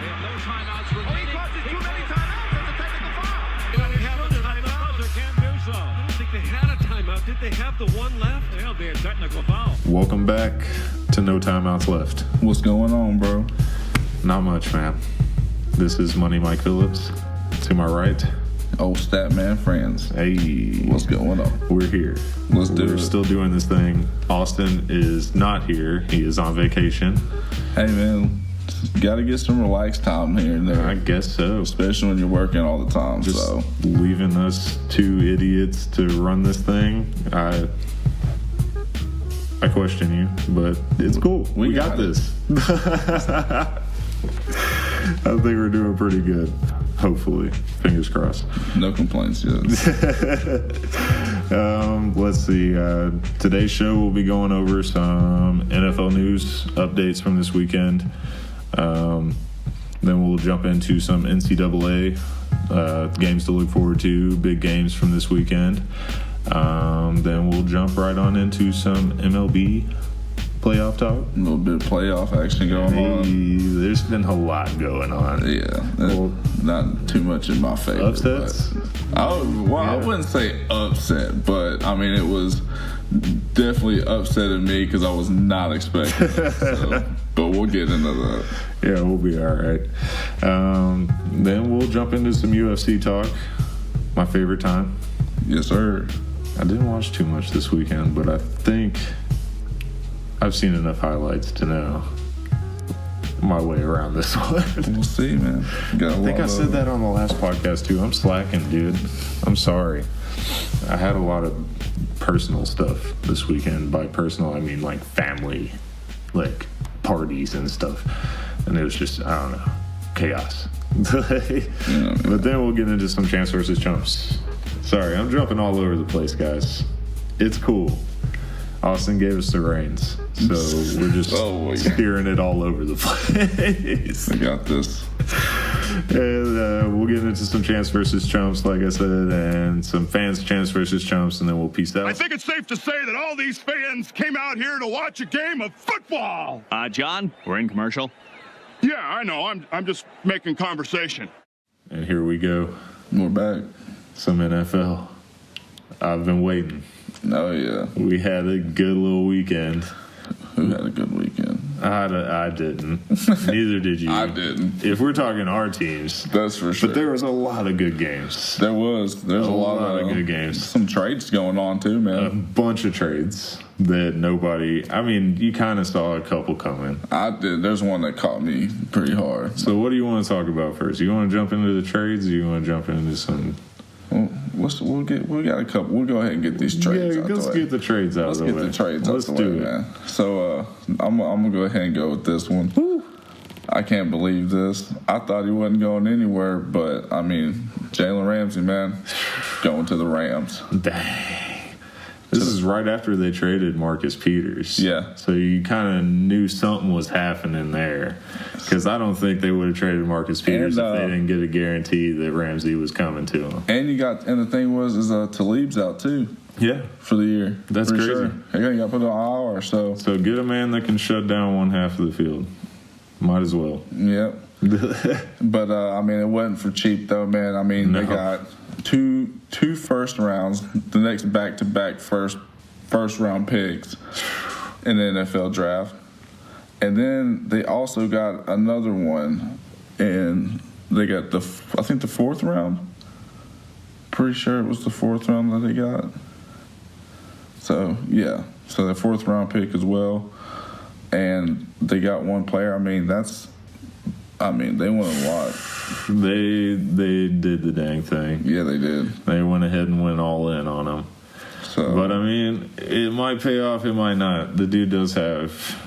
They have no timeouts remaining. He causes too many timeouts. That's a technical foul. They don't have a timeout. They can't do so. I don't think they had a timeout. Did they have the one left? It'll be a technical foul. Welcome back to No Timeouts Left. What's going on, bro? Not much, man. This is Money Mike Phillips. To my right. Old Statman friends. Hey. What's going on? We're here. Let's do We're it. still doing this thing. Austin is not here. He is on vacation. Hey, man, got to get some relaxed time here and there. I guess so. Especially when you're working all the time. Just so leaving us two idiots to run this thing. I question you, but it's cool. We got this. I think we're doing pretty good. Hopefully. Fingers crossed. No complaints yet. Let's see. Today's show will be going over some NFL news updates from this weekend. Then we'll jump into some NCAA games to look forward to, big games from this weekend. Then we'll jump right on into some MLB Playoff talk. A little bit of playoff action going on. There's been a lot going on. Yeah, not too much in my favor. Upsets? I wouldn't say upset, but I mean it was definitely upsetting me because I was not expecting it. So, but we'll get into that. Yeah, we'll be all right. Then we'll jump into some UFC talk. My favorite time. Yes, sir. I didn't watch too much this weekend, but I think I've seen enough highlights to know my way around this one. We'll see, man. I think I said that on the last podcast, too. I'm slacking, dude. I'm sorry. I had a lot of personal stuff this weekend. By personal, I mean, like, family, like, parties and stuff. And it was just, I don't know, chaos. But then we'll get into some Chance versus Chumps. Sorry, I'm jumping all over the place, guys. It's cool. Austin gave us the reins, so we're just steering it all over the place. I got this. And we'll get into some Chance versus Chumps, like I said, and some fans Chance versus Chumps, and then we'll peace out. I think it's safe to say that all these fans came out here to watch a game of football. John, we're in commercial. Yeah, I know. I'm just making conversation. And here we go. We're back. Some NFL. I've been waiting. Oh, yeah. We had a good little weekend. Who had a good weekend? I didn't. Neither did you. I didn't. If we're talking our teams. That's for sure. But there was a lot of good games. There's a lot of good games. Some trades going on, too, man. A bunch of trades that nobody... I mean, you kind of saw a couple coming. I did. There's one that caught me pretty hard. So what do you want to talk about first? You want to jump into the trades, or you want to jump into some... We'll got a couple. We'll go ahead and get these trades out the way. Let's get the trades out of the way. Let's get the trades out the way, man. So I'm going to go ahead and go with this one. Woo. I can't believe this. I thought he wasn't going anywhere, but, I mean, Jalen Ramsey, man, going to the Rams. Dang. This is right after they traded Marcus Peters. Yeah. So you kind of knew something was happening there. Because I don't think they would have traded Marcus Peters if they didn't get a guarantee that Ramsey was coming to them. And the thing was Talib's out too. Yeah. For the year. That's crazy. Sure. You got to put it on IR, so. So get a man that can shut down one half of the field. Might as well. Yep. But, I mean, it wasn't for cheap, though, man. I mean, They got two first rounds, the next back-to-back first round picks in the NFL draft. And then they also got another one, and they got the fourth round. Pretty sure it was the fourth round that they got. So, yeah. So the fourth round pick as well. And they got one player. They won a lot. They did the dang thing. Yeah, they did. They went ahead and went all in on him. So, but, I mean, it might pay off, it might not. The dude does have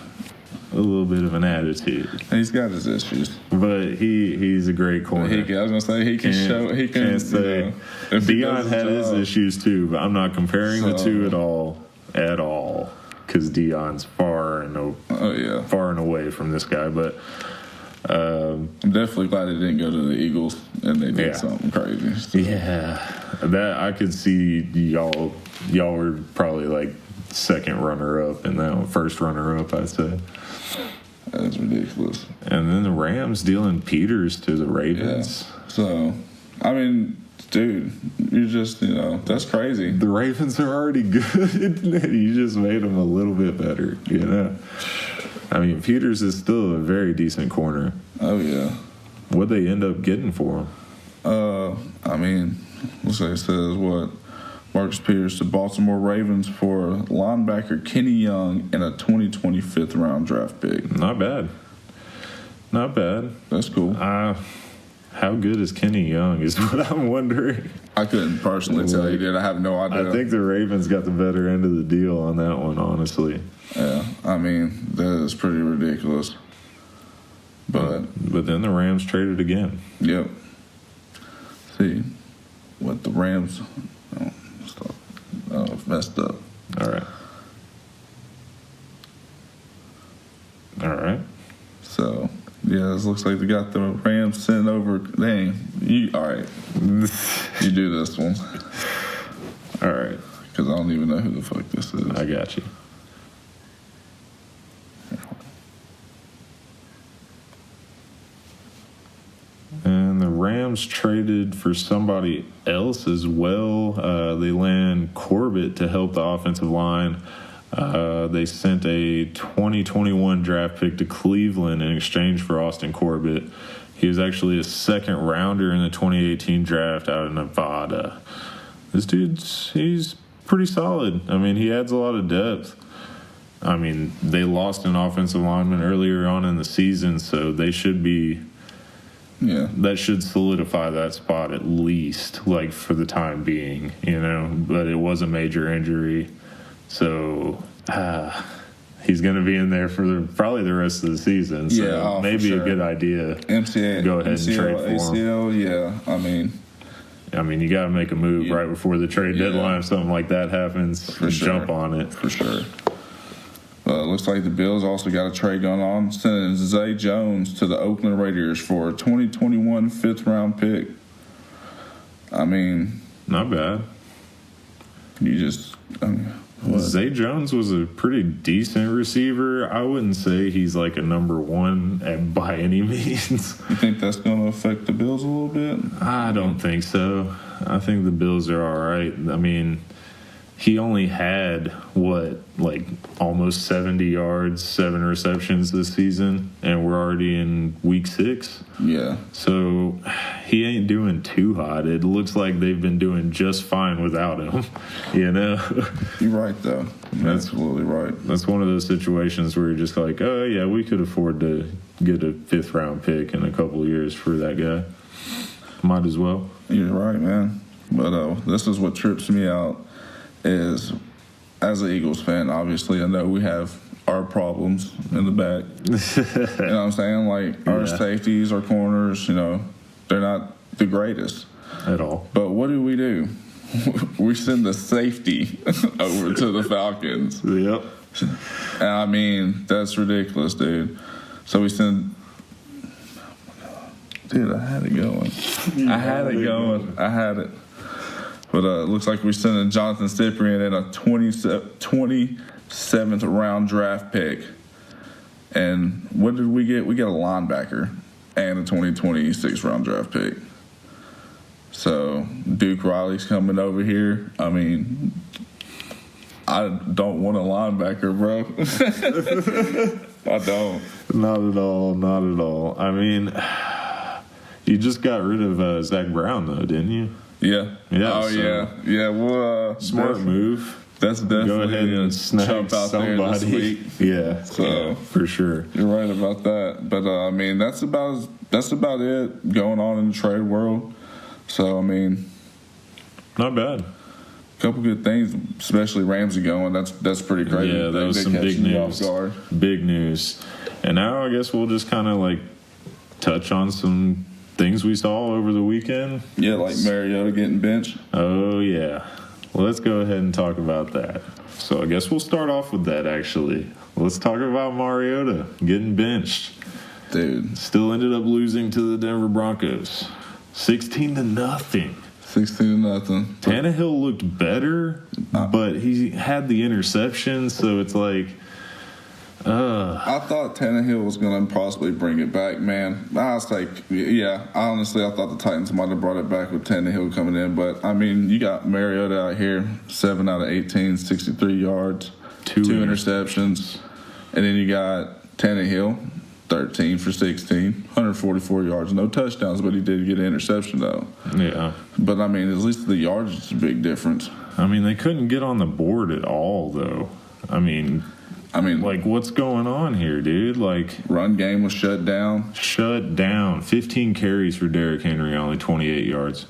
a little bit of an attitude. He's got his issues. But he's a great corner. I was going to say, he can show. He can say. Deion had his issues, too, but I'm not comparing the two at all. Because Deion's far and away from this guy. But I'm definitely glad they didn't go to the Eagles and they did something crazy. So. Yeah, that I could see y'all were probably like second runner up and that one, first runner up, I'd say. That's ridiculous. And then the Rams dealing Peters to the Ravens. Yeah. So, I mean, dude, you just, that's crazy. The Ravens are already good. You just made them a little bit better, I mean, Peters is still a very decent corner. Oh, yeah. What'd they end up getting for him? I mean, let's say it says what? Marcus Peters to Baltimore Ravens for linebacker Kenny Young and a 2020 fifth-round draft pick. Not bad. Not bad. That's cool. How good is Kenny Young is what I'm wondering. I couldn't personally tell you, dude. I have no idea. I think the Ravens got the better end of the deal on that one, honestly. Yeah, I mean, that is pretty ridiculous. But then the Rams traded again. Yep. See what the Rams messed up. All right. So, yeah, it looks like they got the Rams sent over. Dang. All right. You do this one. All right. Because I don't even know who the fuck this is. I got you. And the Rams traded for somebody else as well. They land Corbett to help the offensive line. They sent a 2021 draft pick to Cleveland in exchange for Austin Corbett. He was actually a second rounder in the 2018 draft out of Nevada. This he's pretty solid. I mean, he adds a lot of depth. I mean, they lost an offensive lineman earlier on in the season, so they should be... Yeah. That should solidify that spot at least, like, for the time being, But it was a major injury. So he's going to be in there for probably the rest of the season. So maybe a good idea. Go ahead and trade for ACL, him. Yeah. I mean, you got to make a move right before the trade deadline if something like that happens. For sure. Jump on it. For sure. Looks like the Bills also got a trade going on, sending Zay Jones to the Oakland Raiders for a 2021 fifth-round pick. I mean... Not bad. Zay Jones was a pretty decent receiver. I wouldn't say he's like a number one by any means. You think that's going to affect the Bills a little bit? I don't think so. I think the Bills are all right. I mean, he only had, almost 70 yards, 7 receptions this season, and we're already in week 6. Yeah. So he ain't doing too hot. It looks like they've been doing just fine without him, You're right, though. You're absolutely right. That's one of those situations where you're just like, oh, yeah, we could afford to get a 5th-round pick in a couple of years for that guy. Might as well. You're right, man. But this is what trips me out. Is, as an Eagles fan, obviously, I know we have our problems in the back. You know what I'm saying? Like, our safeties, our corners, they're not the greatest. At all. But what do? We send the safety over to the Falcons. Yep. And I mean, that's ridiculous, dude. So we send... Dude, I had it going. I had it. But it looks like we're sending Jonathan Cyprien in a 27th round draft pick. And what did we get? We got a linebacker and a 2026 round draft pick. So Duke Riley's coming over here. I mean, I don't want a linebacker, bro. I don't. Not at all. I mean, you just got rid of Zach Brown, though, didn't you? Yeah. Yeah. Well, smart move. That's definitely go ahead and snag Chump out somebody. There this week. Yeah. So for sure, you're right about that. But I mean, that's about it going on in the trade world. So I mean, not bad. A couple good things, especially Ramsey going. That's pretty crazy. Yeah, that was some big news. Big news. And now I guess we'll just kind of touch on some things we saw over the weekend. Yeah, like Mariota getting benched. Oh, yeah. Well, let's go ahead and talk about that. So I guess we'll start off with that, actually. Let's talk about Mariota getting benched. Dude. Still ended up losing to the Denver Broncos. 16-0. 16-0. Tannehill looked better, but he had the interception, so it's like... I thought Tannehill was going to possibly bring it back, man. I was like, yeah, honestly, I thought the Titans might have brought it back with Tannehill coming in. But, I mean, you got Mariota out here, 7 out of 18, 63 yards, two interceptions. And then you got Tannehill, 13 for 16, 144 yards. No touchdowns, but he did get an interception, though. Yeah. But, I mean, at least the yardage is a big difference. I mean, they couldn't get on the board at all, though. I mean, like, what's going on here, dude? Like, run game was shut down. 15 carries for Derrick Henry, only 28 yards.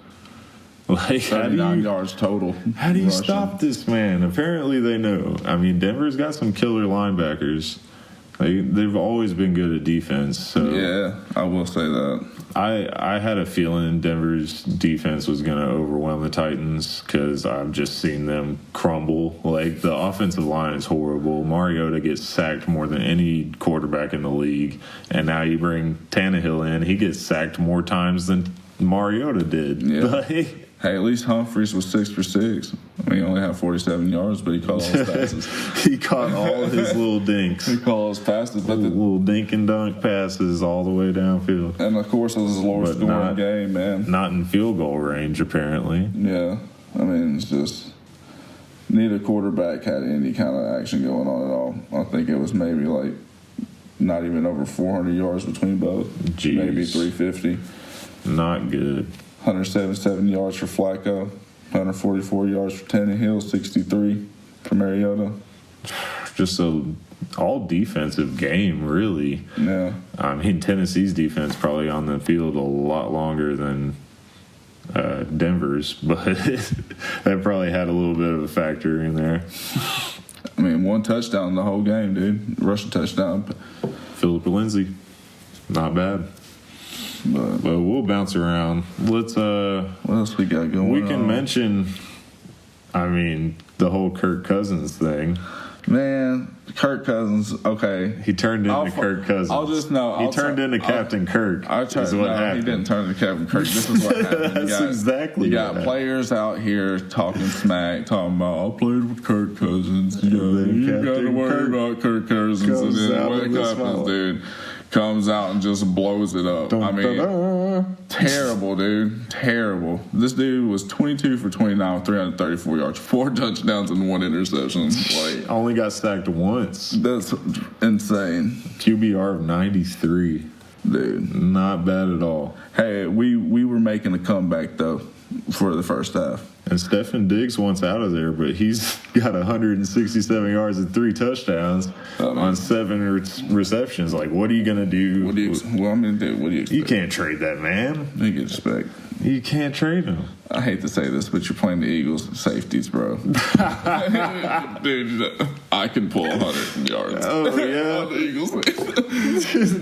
Like, 39 yards total. How do you stop this man? Apparently they know. I mean, Denver's got some killer linebackers. They've always been good at defense. So yeah, I will say that. I had a feeling Denver's defense was going to overwhelm the Titans because I've just seen them crumble. Like, the offensive line is horrible. Mariota gets sacked more than any quarterback in the league. And now you bring Tannehill in. He gets sacked more times than Mariota did. Yeah. Hey, at least Humphreys was 6 for 6. I mean, he only had 47 yards, but he caught all his passes. He caught all his little dinks. He caught all his passes. But little dink and dunk passes all the way downfield. And, of course, it was his lowest scoring game, man. Not in field goal range, apparently. Yeah. I mean, it's just neither quarterback had any kind of action going on at all. I think it was maybe, like, not even over 400 yards between both. Jeez. Maybe 350. Not good. 177 yards for Flacco, 144 yards for Tannehill, 63 for Mariota. Just all defensive game, really. Yeah. I mean, Tennessee's defense probably on the field a lot longer than Denver's, but that probably had a little bit of a factor in there. I mean, one touchdown the whole game, dude. Rushing touchdown. Philip Lindsay, not bad. But we'll bounce around. Let's what else we got going on? We can mention, I mean, the whole Kirk Cousins thing. Man, Kirk Cousins, okay. He turned into Kirk Cousins. He turned into Captain Kirk. He didn't turn into Captain Kirk. This is what happened. Exactly. You got players out here talking smack, talking about, I played with Kirk Cousins. You got to worry about Kirk Cousins. And then what happens, dude? Comes out and just blows it up. Terrible, dude. Terrible. This dude was 22 for 29 with 334 yards, 4 touchdowns and 1 interception. Like, only got sacked once. That's insane. QBR of 93. Dude. Not bad at all. Hey, we were making a comeback, though, for the first half. And Stefan Diggs wants out of there, but he's got 167 yards and 3 touchdowns on 7 receptions. Like, what are you going to do? What do you expect? You can't trade that man. What do you expect? You can't trade him. I hate to say this, but you're playing the Eagles safeties, bro. Dude, I can pull 100 yards. Oh, yeah? The Eagles.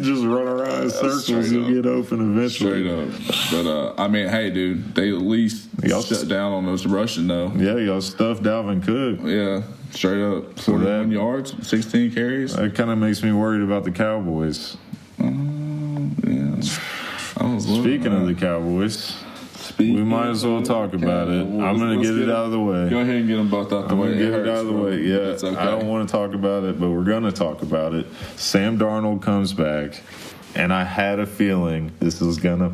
Just run around in circles. You'll get open eventually. Straight up. But, I mean, hey, dude, they at least shut down on those rushing, though. Yeah, y'all stuffed Dalvin Cook. Yeah, straight up. 41 yards, 16 carries. That kind of makes me worried about the Cowboys. Yeah. Speaking of the Cowboys, we might as well talk about it. I'm going to get it out of the way. Go ahead and get them both out the way. Get it out of the way. Yeah, okay. I don't want to talk about it, but we're going to talk about it. Sam Darnold comes back, and I had a feeling this was going to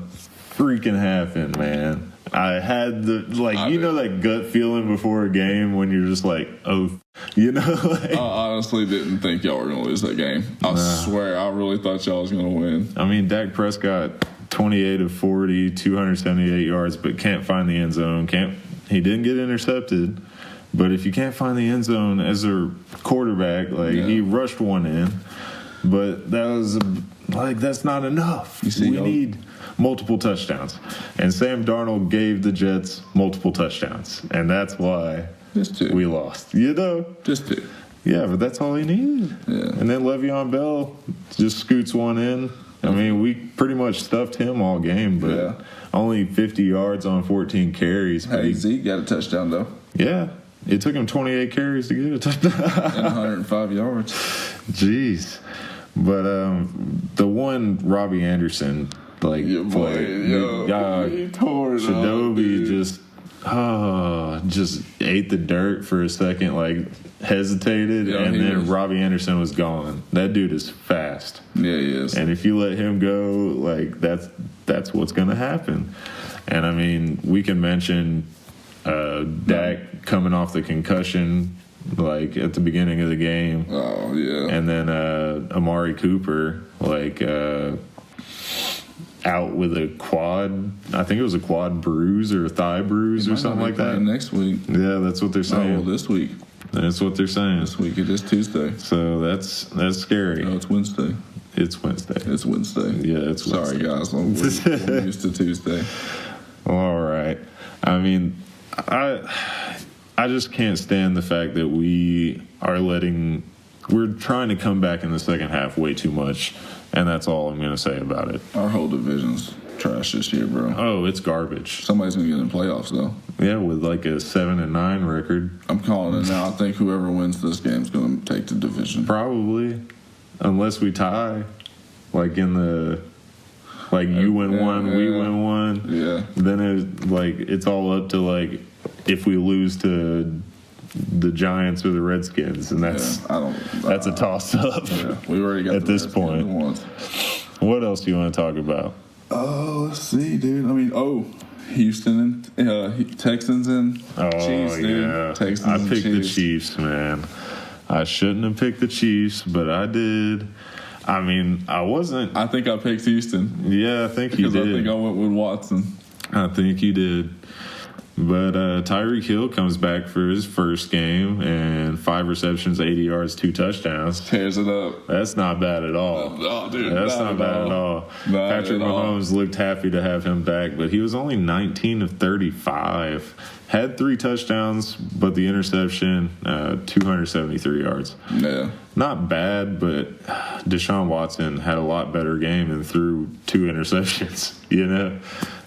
freaking happen, man. I had that gut feeling before a game when you're just like, oh, I honestly didn't think y'all were going to lose that game. I swear, I really thought y'all was going to win. I mean, Dak Prescott, 28 of 40, 278 yards, but can't find the end zone. He didn't get intercepted, but if you can't find the end zone as a quarterback, he rushed one in, but that's not enough. We need multiple touchdowns, and Sam Darnold gave the Jets multiple touchdowns, and that's why we lost. Just 2. Yeah, but that's all he needed. Yeah. And then Le'Veon Bell just scoots one in. I mean, we pretty much stuffed him all game, but only 50 yards on 14 carries. Hey, Zeke got a touchdown, though. Yeah. It took him 28 carries to get a touchdown. And 105 yards. Jeez. But the one Robbie Anderson, he tore it Shadobi just just ate the dirt for a second, like hesitated, and then Robbie Anderson was gone. That dude is fast. Yeah, he is. And if you let him go, like that's what's going to happen. And I mean, we can mention Dak coming off the concussion, like at the beginning of the game. Oh yeah. And then Amari Cooper, like out with a quad. I think it was a quad bruise or a thigh bruise or something like that. Next week. Yeah, that's what they're saying. Oh, well, this week. That's what they're saying. This week it is Tuesday. So that's scary. No, it's Wednesday. It's Wednesday. It's Wednesday. Yeah, it's Wednesday. Sorry, guys. I'm used to Tuesday. All right. I mean, I just can't stand the fact that we're trying to come back in the second half way too much, and that's all I'm going to say about it. Our whole division's trash this year, bro. Oh, it's garbage. Somebody's going to get in the playoffs, though. Yeah, with like a 7-9 record. I'm calling it now. I think whoever wins this game is going to take the division. Probably, unless we tie, like in the. Like you win one, we win one. Yeah. Then it's all up to like if we lose to the Giants or the Redskins, and that's a toss up. Yeah, we already got at this point. Once. What else do you want to talk about? Oh, let's see, dude. I mean, Houston and Texans and Chiefs, dude. Yeah. Texans I and picked the Chiefs. Chiefs, man. I shouldn't have picked the Chiefs, but I did. I mean, I wasn't. I think I picked Houston. Yeah, I think you did. Because I think I went with Watson. I think you did. But Tyreek Hill comes back for his first game and 5 receptions, 80 yards, 2 touchdowns. Tears it up. That's not bad at all. No, dude. That's not bad at all. Patrick Mahomes looked happy to have him back, but he was only 19 of 35. Had 3 touchdowns, but the interception, 273 yards. Yeah. Not bad, but Deshaun Watson had a lot better game and threw 2 interceptions,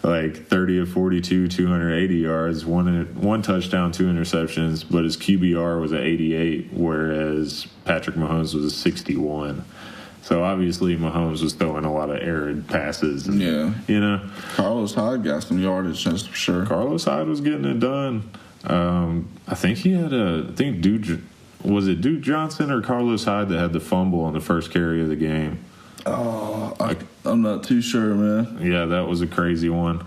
like 30 of 42, 280 yards, one touchdown, 2 interceptions, but his QBR was at 88, whereas Patrick Mahomes was a 61. So obviously Mahomes was throwing a lot of errant passes. And, Carlos Hyde got some yardage, that's for sure. Carlos Hyde was getting it done. I think he had was it Duke Johnson or Carlos Hyde that had the fumble on the first carry of the game? Oh, I'm not too sure, man. Yeah, that was a crazy one.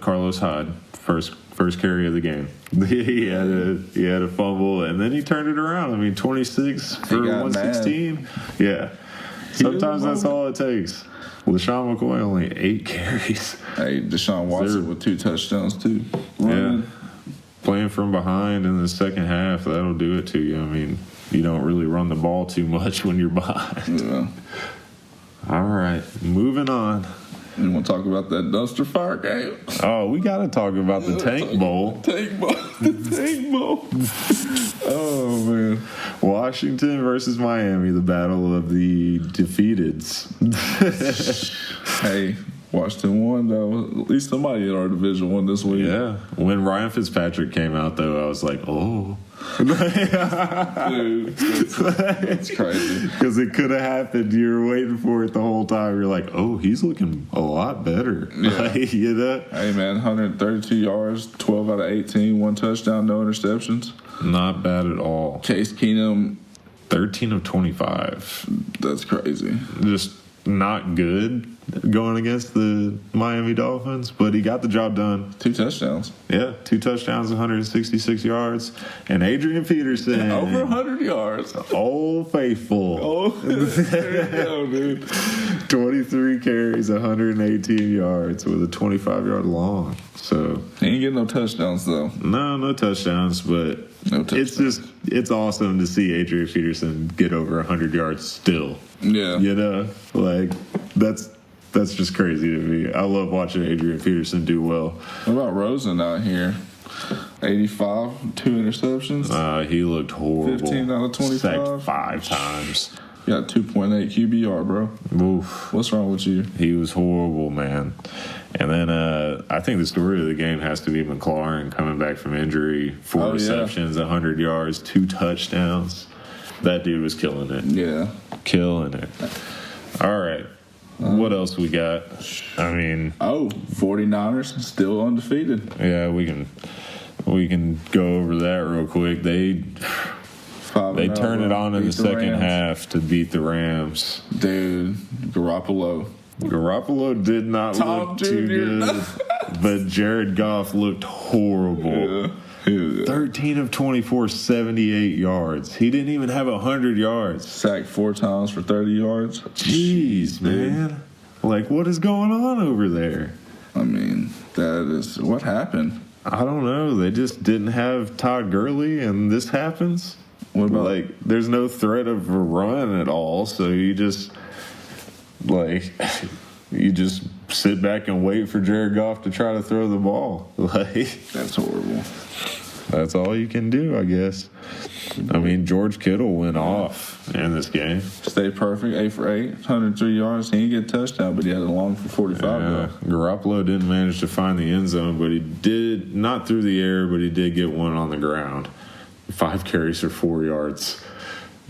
Carlos Hyde, first carry of the game. he had a fumble, and then he turned it around. I mean, 26 for 116. Mad. Yeah. Sometimes that's all it takes. LaShawn McCoy only 8 carries. Hey, Deshaun Watson with 2 touchdowns, too. Yeah. Playing from behind in the second half, that'll do it to you. I mean, you don't really run the ball too much when you're behind. Yeah. All right, moving on. You want to talk about that dumpster fire game? Oh, we got to talk about the Tank Bowl. The Tank Bowl. Oh, man. Washington versus Miami, the battle of the defeateds. Hey, Washington won, though. At least somebody in our division won this week. Yeah. When Ryan Fitzpatrick came out, though, I was like, oh. Dude, that's crazy. Because it could have happened. You were waiting for it the whole time. You're like, oh, he's looking a lot better. Yeah. Hey, man, 132 yards, 12 out of 18, 1 touchdown, no interceptions. Not bad at all. Case Keenum, 13 of 25. That's crazy. Just not good going against the Miami Dolphins, but he got the job done. 2 touchdowns. Yeah, 2 touchdowns, 166 yards. And Adrian Peterson. Over 100 yards. Old faithful. Oh, there you go, dude. 23 carries, 118 yards with a 25-yard long. So he ain't getting no touchdowns, though. No touchdowns, but it's awesome to see Adrian Peterson get over 100 yards still. Yeah. Like that's just crazy to me. I love watching Adrian Peterson do well. What about Rosen out here? 85, 2 interceptions. He looked horrible. 15 out of 25. Sacked 5 times. You got 2.8 QBR, bro. Oof. What's wrong with you? He was horrible, man. And then I think the story of the game has to be McLaurin coming back from injury. 4 receptions, 100 yards, 2 touchdowns. That dude was killing it. Yeah. Killing it. All right. What else we got? I mean, 49ers still undefeated. yeah, we can go over that real quick. They 5-0, turn it on in the beat second Rams. half to beat the Rams. Dude, Garoppolo. Garoppolo did not Tom look too Jr. good, but Jared Goff looked horrible. Yeah. 13 of 24, 78 yards. He didn't even have 100 yards. Sacked 4 times for 30 yards. Jeez, man. Like, what is going on over there? I mean, that is what happened. I don't know. They just didn't have Todd Gurley, and this happens. What about Like, there's no threat of a run at all, so you just sit back and wait for Jared Goff to try to throw the ball. Like, that's horrible. that's all you can do, I guess. I mean, George Kittle went off in this game. Stayed perfect, 8 for 8, 103 yards. He didn't get a touchdown, but he had a long for 45. Yeah, Garoppolo didn't manage to find the end zone, but he did, not through the air, but he did get one on the ground. 5 carries for 4 yards.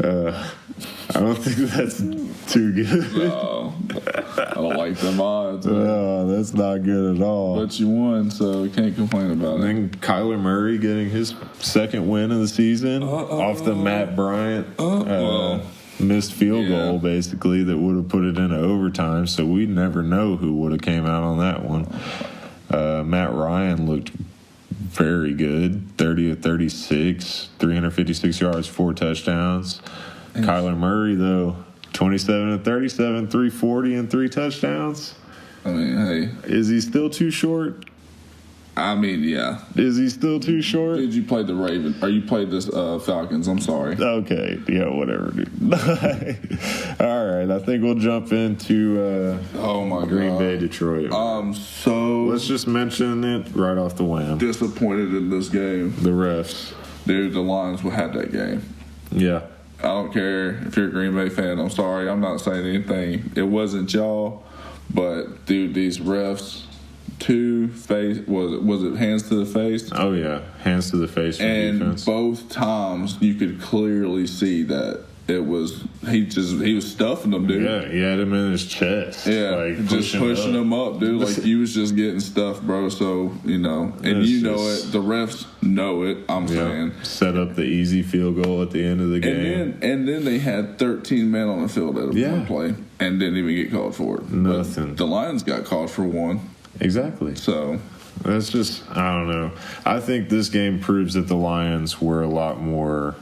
I don't think that's too good. No, I don't like them odds. No, that's not good at all. But you won, so we can't complain about it. And then Kyler Murray getting his second win of the season off the Matt Bryant missed field goal, basically, that would have put it into overtime. So we never know who would have came out on that one. Matt Ryan looked very good, 30 of 36, 356 yards, 4 touchdowns. Kyler Murray, though, 27 of 37, 340 and 3 touchdowns. I mean, hey. Is he still too short? I mean, yeah. Is he still too short? Did you play the Ravens? Or you played this Falcons? I'm sorry. Okay, yeah, whatever, dude. All right, I think we'll jump into Green Bay, Detroit. So Let's just mention it right off the wham. disappointed in this game. The refs. Dude, the Lions had that game. Yeah. I don't care if you're a Green Bay fan. I'm sorry. I'm not saying anything. It wasn't y'all. But, dude, these refs, was it hands to the face? Oh, yeah. Hands to the face for And defense. both times you could clearly see that it was he was stuffing them, dude. Yeah, he had him in his chest. Yeah, like just pushing them up, dude. Like he was just getting stuffed, bro. So and It's you know just- it. The refs know it. I'm saying. Set up the easy field goal at the end of the game. And then they had 13 men on the field at one play and didn't even get called for it. Nothing. But the Lions got called for one. Exactly. So that's just, I don't know. I think this game proves that the Lions were a lot more.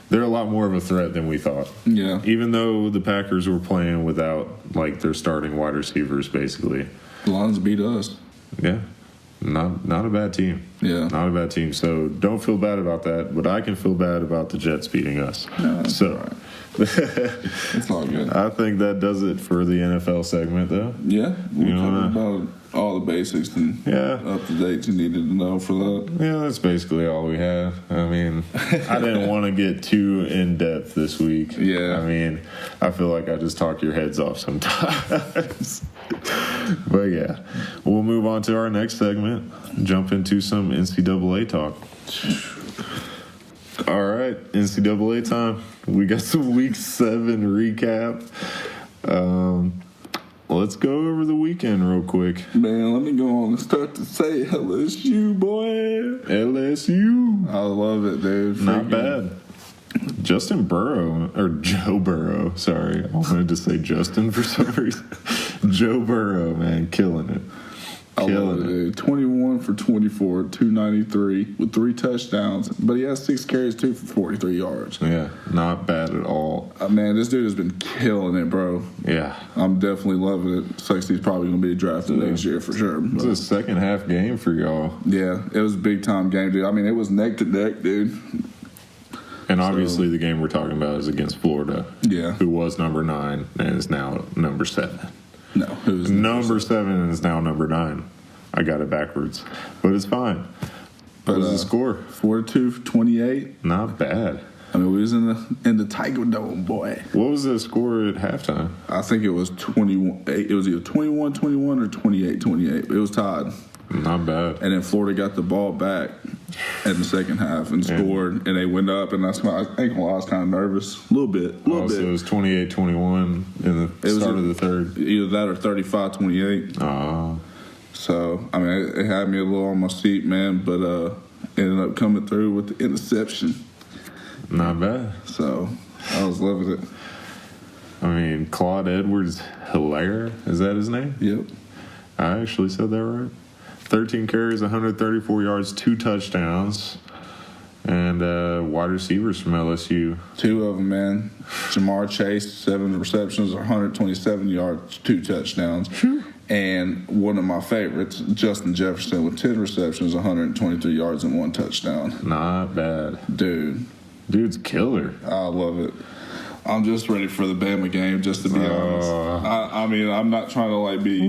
They're a lot more of a threat than we thought. yeah, Even though the Packers were playing without, like, their starting wide receivers, basically. the Lions beat us. Yeah. Not a bad team. Yeah. Not a bad team. So don't feel bad about that, but I can feel bad about the Jets beating us. No, that's so all right. It's all good. I think that does it for the NFL segment, though. Yeah, we You know, covered about all the basics and up to date you needed to know for that. Yeah, that's basically all we have. I mean, I didn't want to get too in-depth this week. Yeah. I mean, I feel like I just talk your heads off sometimes. But, yeah, we'll move on to our next segment, jump into some NCAA talk. All right, NCAA time. We got some Week 7 recap. Let's go over the weekend real quick. Man, let me go on and start to say LSU, boy. LSU. I love it, dude. Not bad. Justin Burrow, or Joe Burrow, sorry. I wanted to say Justin for some reason. Joe Burrow, man, killing it. I love it, dude. 21 for 24, 293 with 3 touchdowns, but he has 6 carries, 2 for 43 yards. Yeah, not bad at all. Man, this dude has been killing it, bro. Yeah. I'm definitely loving it. Sucks he's probably going to be drafted next year for sure. It's a second half game for y'all. Yeah, it was a big time game, dude. I mean, it was neck to neck, dude. And obviously the game we're talking about is against Florida. Yeah. Who was number 9 and is now number 7. No, it was Number 7 and is now number 9. I got it backwards. But it's fine. What was the score? 42-28. Not bad. I mean, we was in the Tiger Dome, boy. What was the score at halftime? I think it was 21. It was either 21-21 or 28-28. It was tied. Not bad. And then Florida got the ball back in the second half and scored, and they went up, and that's why I was kind of nervous. A little bit. So it was 28-21 in the start of the third. Either that or 35-28. So, I mean, it had me a little on my seat, man, but ended up coming through with the interception. Not bad. So, I was loving it. I mean, Claude Edwards-Helaire, is that his name? Yep. I actually said that right. 13 carries, 134 yards, 2 touchdowns. And wide receivers from LSU. 2 of them, man. Jamar Chase, 7 receptions, 127 yards, 2 touchdowns. And one of my favorites, Justin Jefferson, with 10 receptions, 123 yards, and 1 touchdown. Not bad. Dude's killer. I love it. I'm just ready for the Bama game, just to be honest. I mean, I'm not trying to be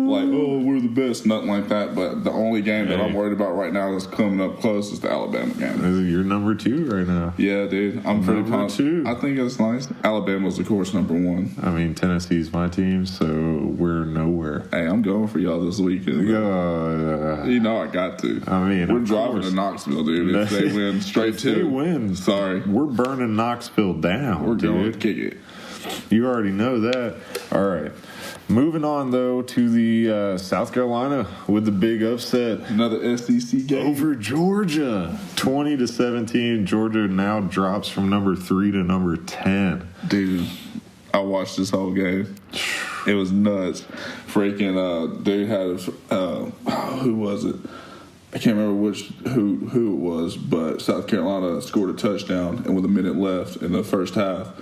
we're the best, nothing like that. But the only game that I'm worried about right now that's coming up close is the Alabama game. Is it your number 2 right now? Yeah, dude. I'm pretty pumped. 2. I think it's nice. Alabama's, of course, number 1. I mean, Tennessee's my team, so we're nowhere. Hey, I'm going for y'all this weekend. You know I got to. I mean, we're driving to Knoxville, dude. If they win straight 2. They win. Sorry. We're burning Knoxville down, We're dude. going to kick it. You already know that. All right. Moving on, though, to the South Carolina with the big upset. Another SEC game. Over Georgia. 20-17. Georgia now drops from number 3 to number 10. Dude, I watched this whole game. It was nuts. Freaking, dude had, who was it? I can't remember who it was, but South Carolina scored a touchdown, and with a minute left in the first half,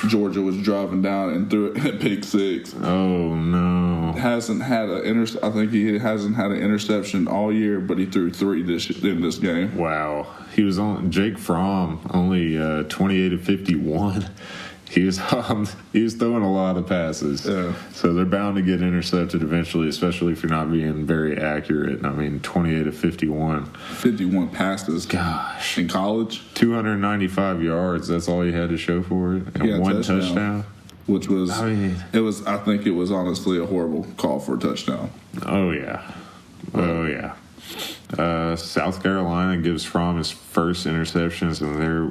Georgia was driving down and threw it at pick 6. Oh no! I think he hasn't had an interception all year, but he threw 3 in this game. Wow, he was on Jake Fromm, only 28 of 51. He was throwing a lot of passes. Yeah. So they're bound to get intercepted eventually, especially if you're not being very accurate. I mean, 28 of 51. 51 passes. Gosh. In college? 295 yards. That's all he had to show for it. And 1 touchdown. Which was, I think it was honestly a horrible call for a touchdown. Oh, yeah. Oh, yeah. South Carolina gives Fromm his first interceptions, and there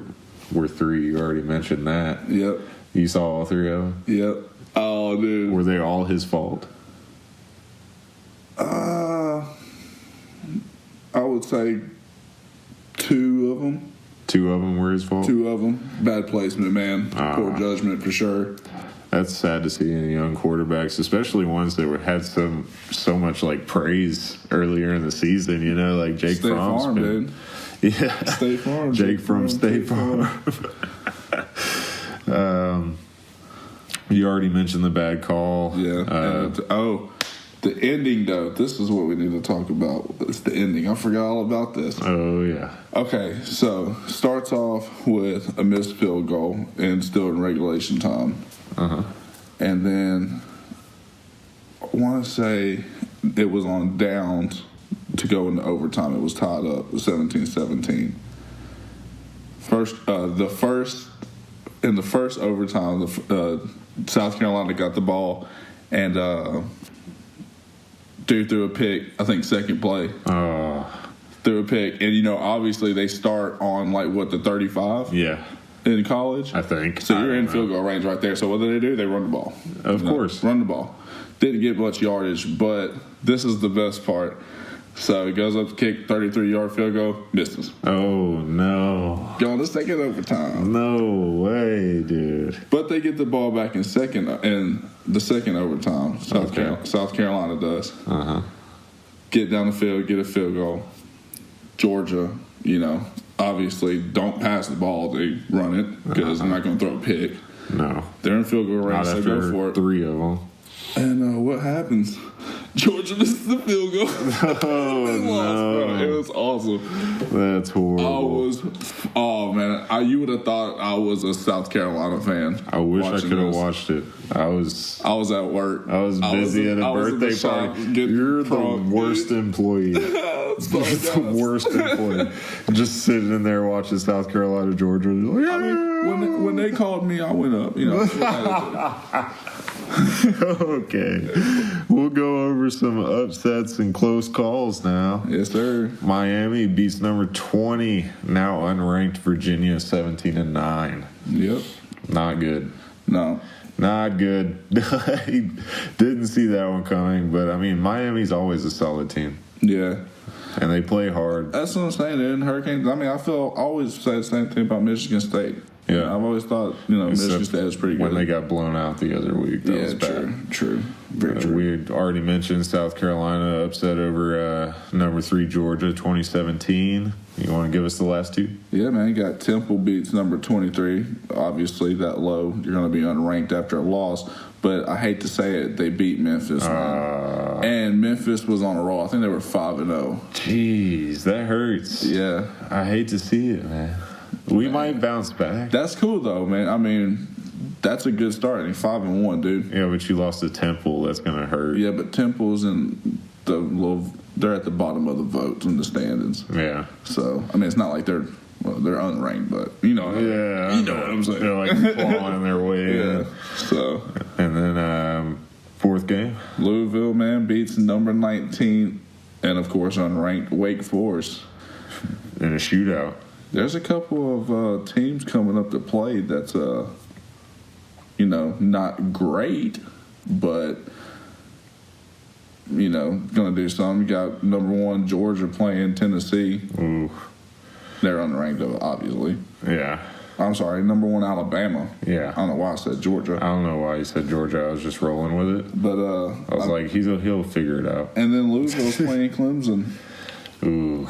were 3. You already mentioned that. Yep. You saw all 3 of them? Yep. Oh, dude. Were they all his fault? I would say 2 of them. 2 of them were his fault? 2 of them. Bad placement, man. Poor judgment for sure. That's sad to see in young quarterbacks, especially ones that had so much praise earlier in the season. You know, like Jake Fromm's Farm, dude. Yeah, State Farm. Jake from State Farm. You already mentioned the bad call. Yeah. The ending, though. This is what we need to talk about. It's the ending. I forgot all about this. Oh, yeah. Okay, so starts off with a missed field goal and still in regulation time. Uh-huh. And then I want to say it was on downs to go into overtime. It was tied up 17-17. In the first overtime, South Carolina got the ball, and dude threw a pick. I think second play. Threw a pick, and obviously they start on the 35. Yeah. In college, I think. So you're in field goal range right there. So what do? They run the ball. Of course. Run the ball. Didn't get much yardage, but this is the best part. So he goes up to kick, 33-yard field goal, misses. Oh, no. Going to second overtime. No way, dude. But they get the ball back in the second overtime. South Carolina does. Uh-huh. Get down the field, get a field goal. Georgia, obviously don't pass the ball. They run it because they're not going to throw a pick. No. They're in field goal range. They go for it. 3 of them. And what happens? Georgia misses the field goal. No. It was awesome. That's horrible. You would have thought I was a South Carolina fan. I wish I could have watched it. I was at work. I was busy at a birthday party. You're the worst employee. The worst employee. Just sitting in there watching South Carolina, Georgia. when they called me, I went up. You know. Okay. We'll go over some upsets and close calls now. Yes, sir. Miami beats number 20, now unranked Virginia 17-9. Yep. Not good. No. Not good. Didn't see that one coming, but I mean, Miami's always a solid team. Yeah. And they play hard. That's what I'm saying, dude. Hurricanes. I mean, always say the same thing about Michigan State. Yeah. I've always thought, Michigan State was pretty good. When they got blown out the other week, that was bad. True. Very true. We had already mentioned South Carolina upset over number 3 Georgia 2017. You want to give us the last two? Yeah, man. You got Temple beats number 23. Obviously, that low. You're going to be unranked after a loss. But I hate to say it, they beat Memphis, man. And Memphis was on a roll. I think they were 5-0. Jeez, that hurts. Yeah. I hate to see it, man. We might bounce back. That's cool, though, man. I mean, that's a good start. I mean, 5-1, dude. Yeah, but you lost to Temple. That's going to hurt. Yeah, but Temple's in they're at the bottom of the votes in the standings. Yeah. So, I mean, it's not like they're unranked, but you know what I'm saying. They're like clawing their way in. So, and then fourth game, Louisville, man, beats number 19 and of course unranked Wake Forest in a shootout. There's a couple of teams coming up to play that's not great, but gonna do something. You got number 1 Georgia playing Tennessee. Ooh. They're unranked, obviously. Yeah. I'm sorry, number 1 Alabama. Yeah. I don't know why I said Georgia. I don't know why you said Georgia. I was just rolling with it. But I was like, he'll figure it out. And then Louisville's playing Clemson. Ooh.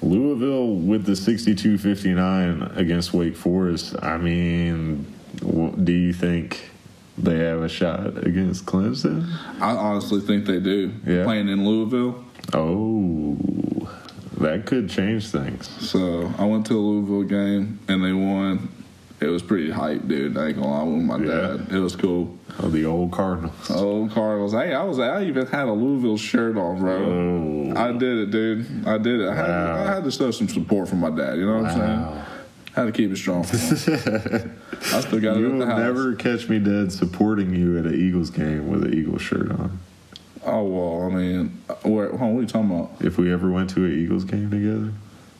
Louisville with the 62-59 against Wake Forest. I mean, do you think they have a shot against Clemson? I honestly think they do. Yeah. Playing in Louisville. Oh, that could change things. So I went to a Louisville game and they won. It was pretty hype, dude. I ain't gonna lie, with my dad. It was cool. Oh, the old Cardinals. Old Cardinals. Hey, I even had a Louisville shirt on, bro. Oh. I did it, dude. I did it. I had to show some support from my dad. You know what I'm saying? Had to keep it strong for him. I still got it You at the will house. never catch me dead supporting you at an Eagles game with an Eagles shirt on. Oh, well, I mean, what are you talking about? If we ever went to an Eagles game together,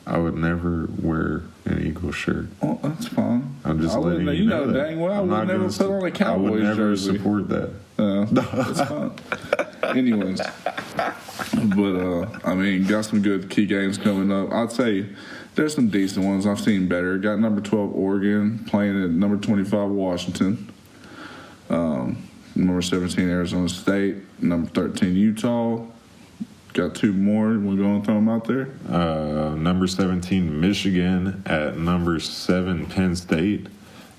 I would never wear an Eagles shirt. Oh, that's fine. I'm just letting you know that. Dang well, I would never put on a Cowboys I would never jersey. support that. That's fine. Anyways. But, I mean, got some good key games coming up. I'd say there's some decent ones. I've seen better. Got number 12 Oregon playing at number 25 Washington. Number 17 Arizona State. Number 13 Utah. Got 2 more. We're going to throw them out there. Number 17 Michigan at number 7 Penn State.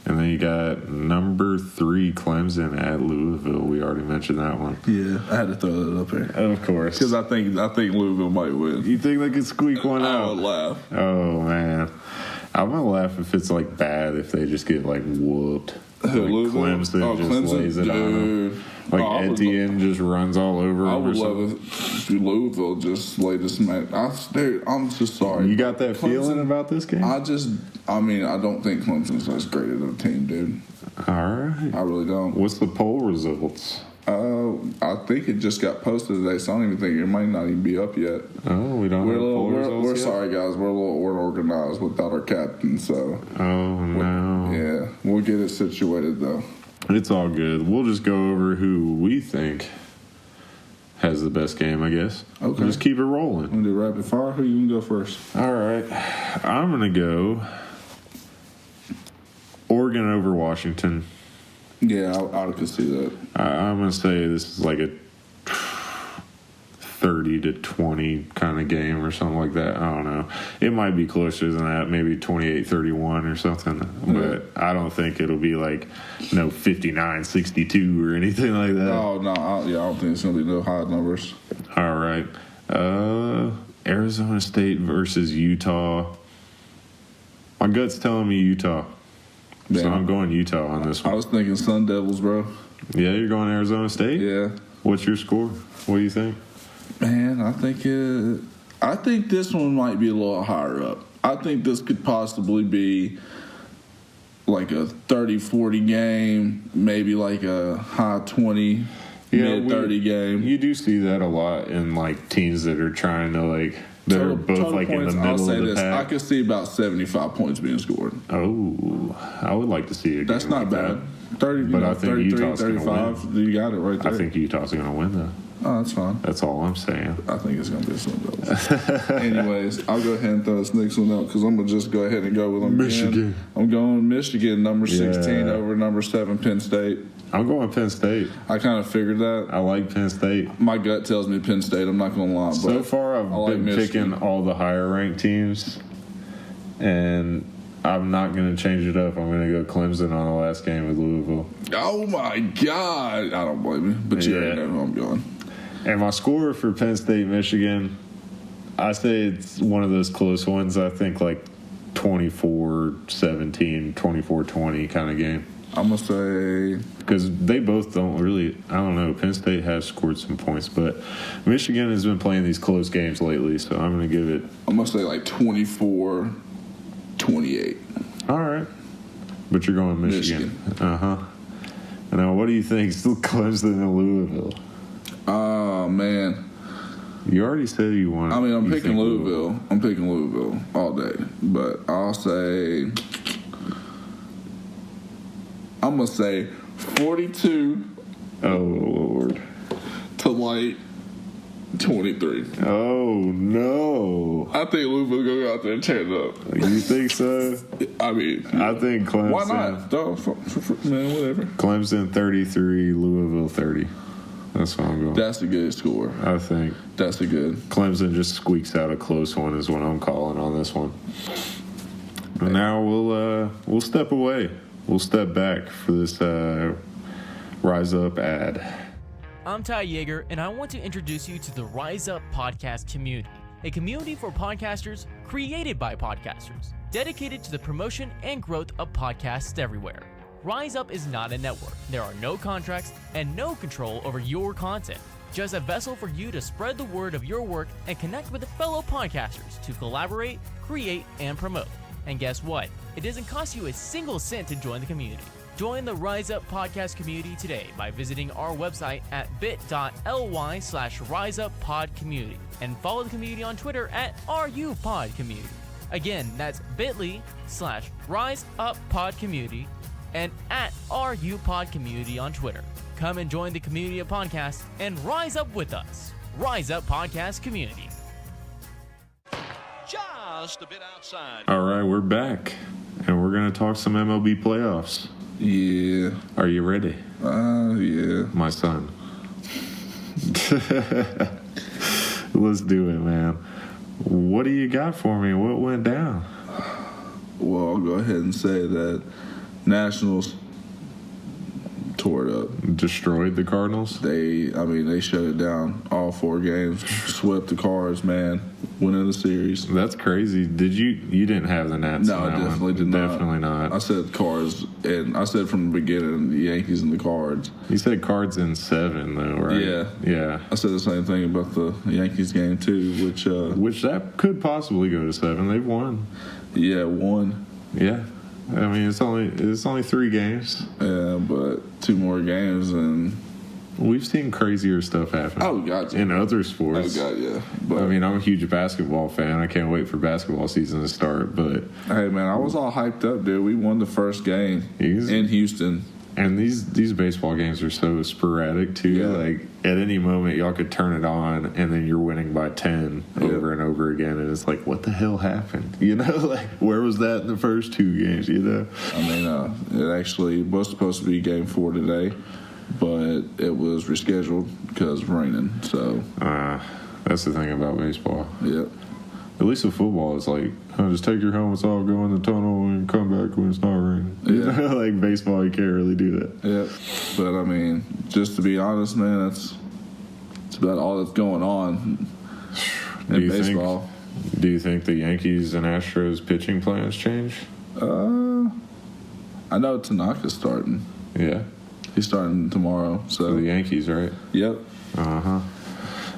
And then you got number 3 Clemson at Louisville. We already mentioned that one. Yeah, I had to throw that up there. Of course. Because I think Louisville might win. You think they could squeak one out? I would laugh. Oh, man. I'm going to laugh if it's, like, bad, if they just get, like, whooped. Like Clemson just lays it on them. Like Etienne just runs all over. I would love if Louisville just laid this smack. I'm just sorry. You got that feeling about this game? I don't think Clemson's as great of a team, dude. All right. I really don't. What's the poll results? I think it just got posted today, so I don't even think it might not even be up yet. Oh, we don't have poll results We're yet? sorry, guys. We're a little unorganized without our captain, so. Oh, no. Yeah, we'll get it situated, though. It's all good. We'll just go over who we think has the best game, I guess. Okay. We'll just keep it rolling. I'm going to do rapid fire. Who you going to go first? All right. I'm going to go Oregon over Washington. Yeah, I could see that. I'm going to say this is like a 30-20 kind of game or something like that. I don't know. It might be closer than that, maybe 28-31 or something. But I don't think it'll be like 59-62 or anything like that. Oh, no. I don't think it's going to be no high numbers. All right. Arizona State versus Utah. My gut's telling me Utah. Yeah. So I'm going Utah on this one. I was thinking Sun Devils, bro. Yeah, you're going Arizona State? Yeah. What's your score? What do you think? Man, I think this one might be a little higher up. I think this could possibly be like a 30-40 game, maybe like a high 20, mid 30 game. You do see that a lot in like teams that are trying to like they're both like points, in the middle of the pack. I could see about 75 points being scored. Oh, I would like to see a game. That's not like bad. That. 30, but I think 33, Utah's 35. You got it right there. I think Utah's going to win though. Oh, that's fine. That's all I'm saying. I think it's going to be some goals. Anyways, I'll go ahead and throw this next one out because I'm going to just go ahead and go with them. Michigan. I'm going Michigan, number 16 over number 7, Penn State. I'm going Penn State. I kind of figured that. I like Penn State. My gut tells me Penn State. I'm not going to lie. So far, I've been picking all the higher ranked teams, and I'm not going to change it up. I'm going to go Clemson on the last game with Louisville. Oh, my God. I don't blame you, but you already know who I'm going. And my score for Penn State, Michigan, I say it's one of those close ones. I think like 24-17, 24-20 kind of game. I'm going to say... Because they both don't really... I don't know. Penn State has scored some points, but Michigan has been playing these close games lately, so I'm going to give it... I'm going to say like 24-28. All right. But you're going Michigan. Uh-huh. Now, what do you think? Still Clemson and Louisville. Oh, man. You already said you want... I mean, I'm picking Louisville. I'm picking Louisville all day. But I'll say... I'm going to say 42. Oh, Lord. To like 23. Oh, no. I think Louisville going to go out there and tear it up. You think so? I mean... I think Clemson... Why not? Man, whatever. Clemson 33, Louisville 30. That's what I'm going. That's a good score. I think. That's a good. Clemson just squeaks out a close one is what I'm calling on this one. And now we'll step away. We'll step back for this Rise Up ad. I'm Ty Yeager, and I want to introduce you to the Rise Up podcast community, a community for podcasters created by podcasters, dedicated to the promotion and growth of podcasts everywhere. Rise Up is not a network. There are no contracts and no control over your content. Just a vessel for you to spread the word of your work and connect with fellow podcasters to collaborate, create, and promote. And guess what? It doesn't cost you a single cent to join the community. Join the Rise Up podcast community today by visiting our website at bit.ly/riseuppodcommunity and follow the community on Twitter at RUPodCommunity. Again, that's bit.ly/riseuppodcommunity and at RUPodCommunity on Twitter. Come and join the community of podcasts and rise up with us. Rise Up Podcast Community. Just a bit outside. All right, we're back, and we're going to talk some MLB playoffs. Yeah. Are you ready? Yeah. My son. Let's do it, man. What do you got for me? What went down? Well, I'll go ahead and say that Nationals tore it up. Destroyed the Cardinals? They shut it down all 4 games. Swept the Cards, man. Winning the series. That's crazy. You didn't have the Nats? No, I definitely did not. Definitely not. I said Cards, and I said from the beginning the Yankees and the Cards. You said Cards in 7, though, right? Yeah. I said the same thing about the Yankees game too, which that could possibly go to 7. They've won. Yeah, 1. Yeah. I mean, it's only 3 games. Yeah, but 2 more games, and we've seen crazier stuff happen. Oh, gotcha. In other sports. Oh, God, yeah. But, I mean, I'm a huge basketball fan. I can't wait for basketball season to start. But hey, man, I was all hyped up, dude. We won the first game in Houston. And these baseball games are so sporadic too. Yeah. Like at any moment y'all could turn it on and then you're winning by 10 over and over again, and it's like, what the hell happened? You know, like where was that in the first 2 games? You know, I mean, it actually was supposed to be game 4 today, but it was rescheduled because of raining. So that's the thing about baseball. Yep. At least with football, it's like, just take your helmets off, go in the tunnel, and come back when it's not raining. Yeah. Like baseball, you can't really do that. Yeah. But, I mean, just to be honest, man, that's about all that's going on in baseball. Do you think the Yankees and Astros pitching plans change? I know Tanaka's starting. Yeah. He's starting tomorrow. So the Yankees, right? Yep. Uh-huh.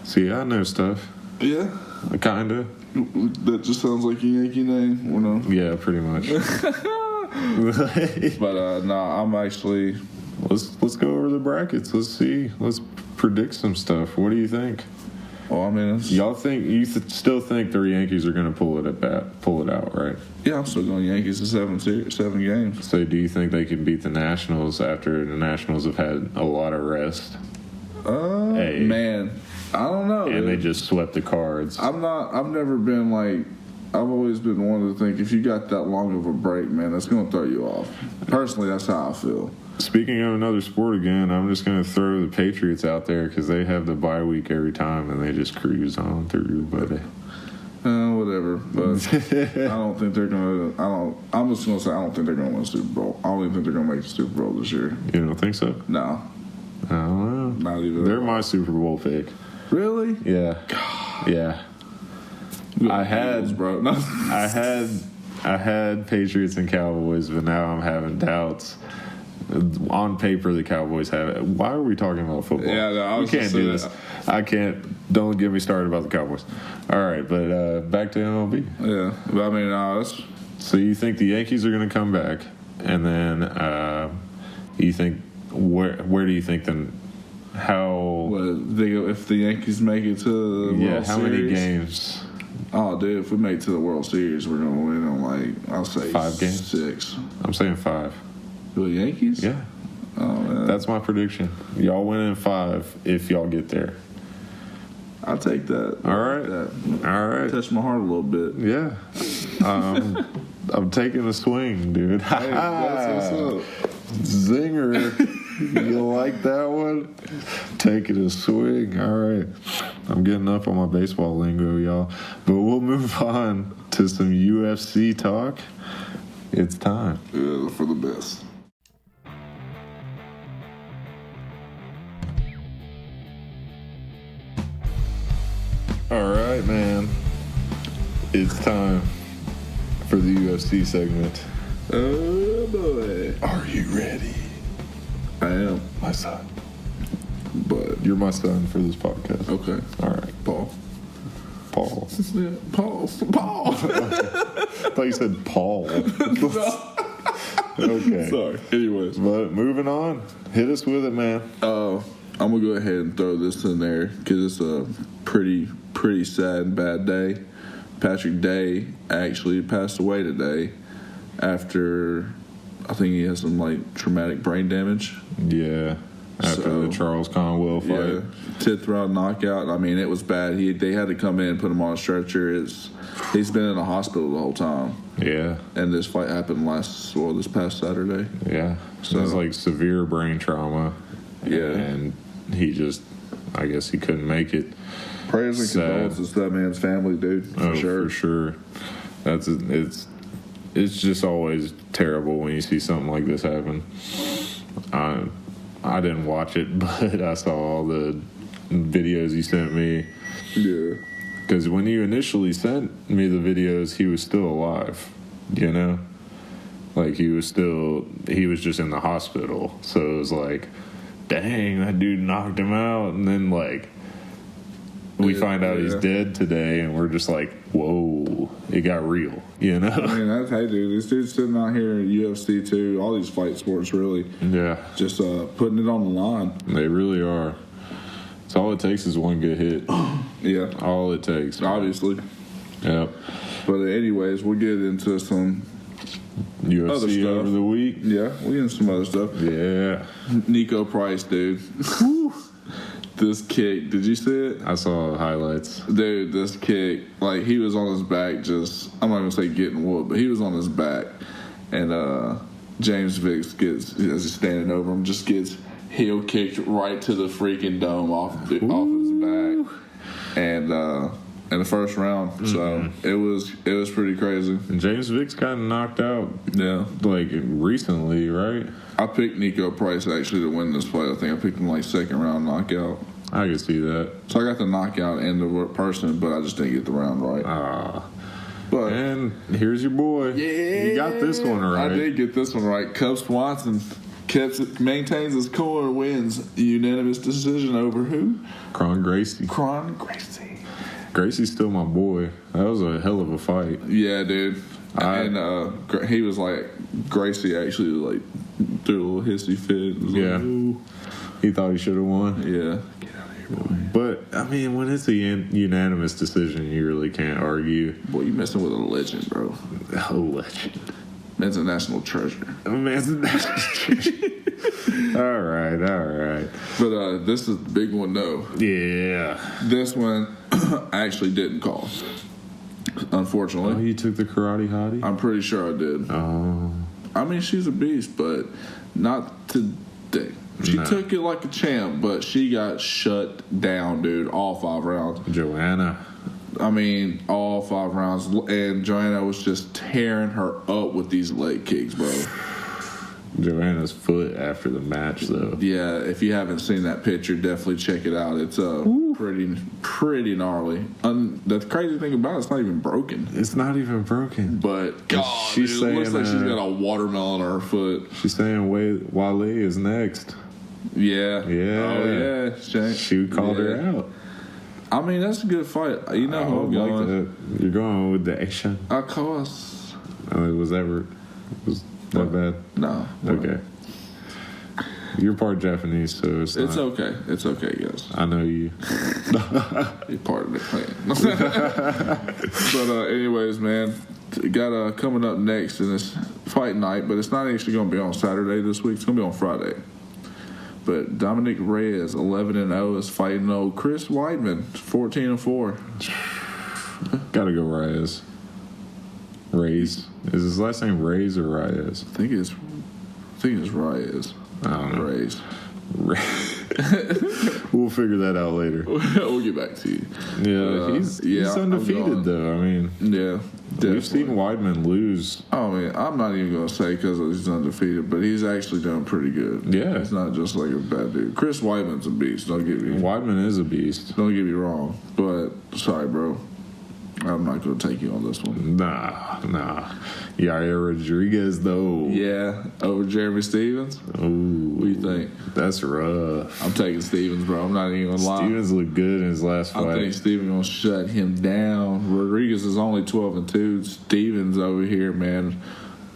See, I know stuff. Yeah. Kinda. That just sounds like a Yankee name, or no? Yeah, pretty much. But no, I'm actually. Let's go over the brackets. Let's see. Let's predict some stuff. What do you think? Well, I mean, y'all think still think the Yankees are going to pull it out, right? Yeah, I'm still going Yankees in 7 games. So, do you think they can beat the Nationals after the Nationals have had a lot of rest? Man, I don't know. And they just swept the Cards. I've never been like. I've always been one to think if you got that long of a break, man, that's going to throw you off. Personally, that's how I feel. Speaking of another sport again, I'm just going to throw the Patriots out there because they have the bye week every time and they just cruise on through. But whatever. But I don't think they're going to. I'm just going to say I don't think they're going to win the Super Bowl. I don't even think they're going to make the Super Bowl this year. You don't think so? No. I don't know. Not even. They're my Super Bowl pick. Really? Yeah. God. Yeah. I had Patriots and Cowboys, but now I'm having doubts. On paper, the Cowboys have it. Why are we talking about football? Yeah, no, we can't do this. I can't. Don't get me started about the Cowboys. All right, but back to MLB. Yeah, but I mean, that's. So you think the Yankees are going to come back, and then you think where do you think them? How? If the Yankees make it to the World how Series? Many games? Oh, dude, if we make it to the World Series, we're going to win in, I'll say 5 games? 6. I'm saying 5. The Yankees? Yeah. Oh, man. That's my prediction. Y'all win in 5 if y'all get there. I'll take that. All right. All right. Touch my heart a little bit. Yeah. I'm taking a swing, dude. Hey, that's what's up. Zinger. You like that one? Taking a swing. All right. I'm getting up on my baseball lingo, y'all. But we'll move on to some UFC talk. It's time. Yeah, for the best. All right, man. It's time for the UFC segment. Oh, boy. Are you ready? I am. My son. But You're my son for this podcast. okay. All right. Paul. Okay. Paul. I thought you said Paul. Okay. Sorry. Anyways. But moving on. Hit us with it, man. I'm going to go ahead and throw this in there because it's a pretty sad and bad day. Patrick Day actually passed away today after, I think he has some, traumatic brain damage. Yeah. After the Charles Conwell fight. Yeah. 10th round knockout. I mean, it was bad. They had to come in and put him on a stretcher. He's been in the hospital the whole time. Yeah. And this fight happened this past Saturday. Yeah. So it was severe brain trauma. Yeah. And I guess he couldn't make it. Prayers and condolences to that man's family, dude. For sure. It's just always terrible when you see something like this happen. I didn't watch it, but I saw all the videos you sent me. Yeah. Because when you initially sent me the videos, he was still alive, you know? He was just in the hospital. So it was dang, that dude knocked him out. And then, we find out he's dead today, and we're just whoa, it got real, you know? I mean, hey, dude, this dude's sitting out here in UFC, too, all these fight sports, really. Yeah. Just putting it on the line. They really are. So all it takes is one good hit. Yeah. All it takes. Obviously. Yep. But anyways, we'll get into some UFC other stuff over the week. Yeah, we'll get into some other stuff. Yeah. Nico Price, dude. This kick, did you see it? I saw highlights. Dude, this kick, he was on his back I'm not going to say getting whooped, but he was on his back. And James Vick as he's standing over him, just gets heel kicked right to the freaking dome off his back. And in the first round. Mm-hmm. So it was pretty crazy. And James Vick's kind of knocked out. Yeah. Recently, right? I picked Nico Price actually to win this fight. I think I picked him second round knockout. I can see that. So I got the knockout and the person, but I just didn't get the round right. But and here's your boy. Yeah. You got this one right. I did get this one right. Cub Swanson maintains his core and wins unanimous decision over who? Kron Gracie. Gracie's still my boy. That was a hell of a fight. Yeah, dude. And he was like, Gracie actually like threw a little hissy fit. Yeah. Like, ooh. He thought he should have won. Yeah. Get out of here, boy. But, I mean, when it's a unanimous decision, you really can't argue. Boy, you messing with a legend, bro. A legend. Man's a national treasure. Man's a national treasure. All right. But this is the big one, though. Yeah. This one I actually didn't call, unfortunately. Oh, you took the karate hottie? I'm pretty sure I did. Oh. I mean, she's a beast, but not today. She took it like a champ, but she got shut down, dude, all 5 rounds. Joanna. I mean, all 5 rounds. And Joanna was just tearing her up with these leg kicks, bro. Joanna's foot after the match, though. Yeah, if you haven't seen that picture, definitely check it out. It's pretty gnarly. The crazy thing about it's not even broken. It's not even broken. But, God, she's saying, it looks like she's got a watermelon on her foot. She's saying Wale is next. Yeah. Yeah. Oh, yeah. She called her out. I mean, that's a good fight. You know who I'm going. Like that. You're going with the Asian. Of course. Was that bad? No. Okay. You're part Japanese, so it's okay. It's okay, guys. I know you. You're part of the clan. But anyways, man, got coming up next in this fight night, but it's not actually going to be on Saturday this week. It's going to be on Friday. But Dominic Reyes, 11-0, is fighting old Chris Weidman, 14-4. Gotta go Reyes. Is his last name Reyes or Reyes? I think it's Reyes. I don't know. Reyes. We'll figure that out later. We'll get back to you. Yeah, he's undefeated though. I mean, yeah, definitely. We've seen Weidman lose. I mean, I'm not even going to say because he's undefeated, but he's actually done pretty good. Yeah. He's not just like a bad dude. Chris Weidman's a beast. Weidman is a beast. Don't get me wrong, but sorry, bro. I'm not going to take you on this one. Nah. Yair Rodriguez, though. Yeah, over Jeremy Stevens? Ooh. What do you think? That's rough. I'm taking Stevens, bro. I'm not even going to lie. Stevens looked good in his last fight. I think Stevens going to shut him down. Rodriguez is only 12-2. Stevens over here, man,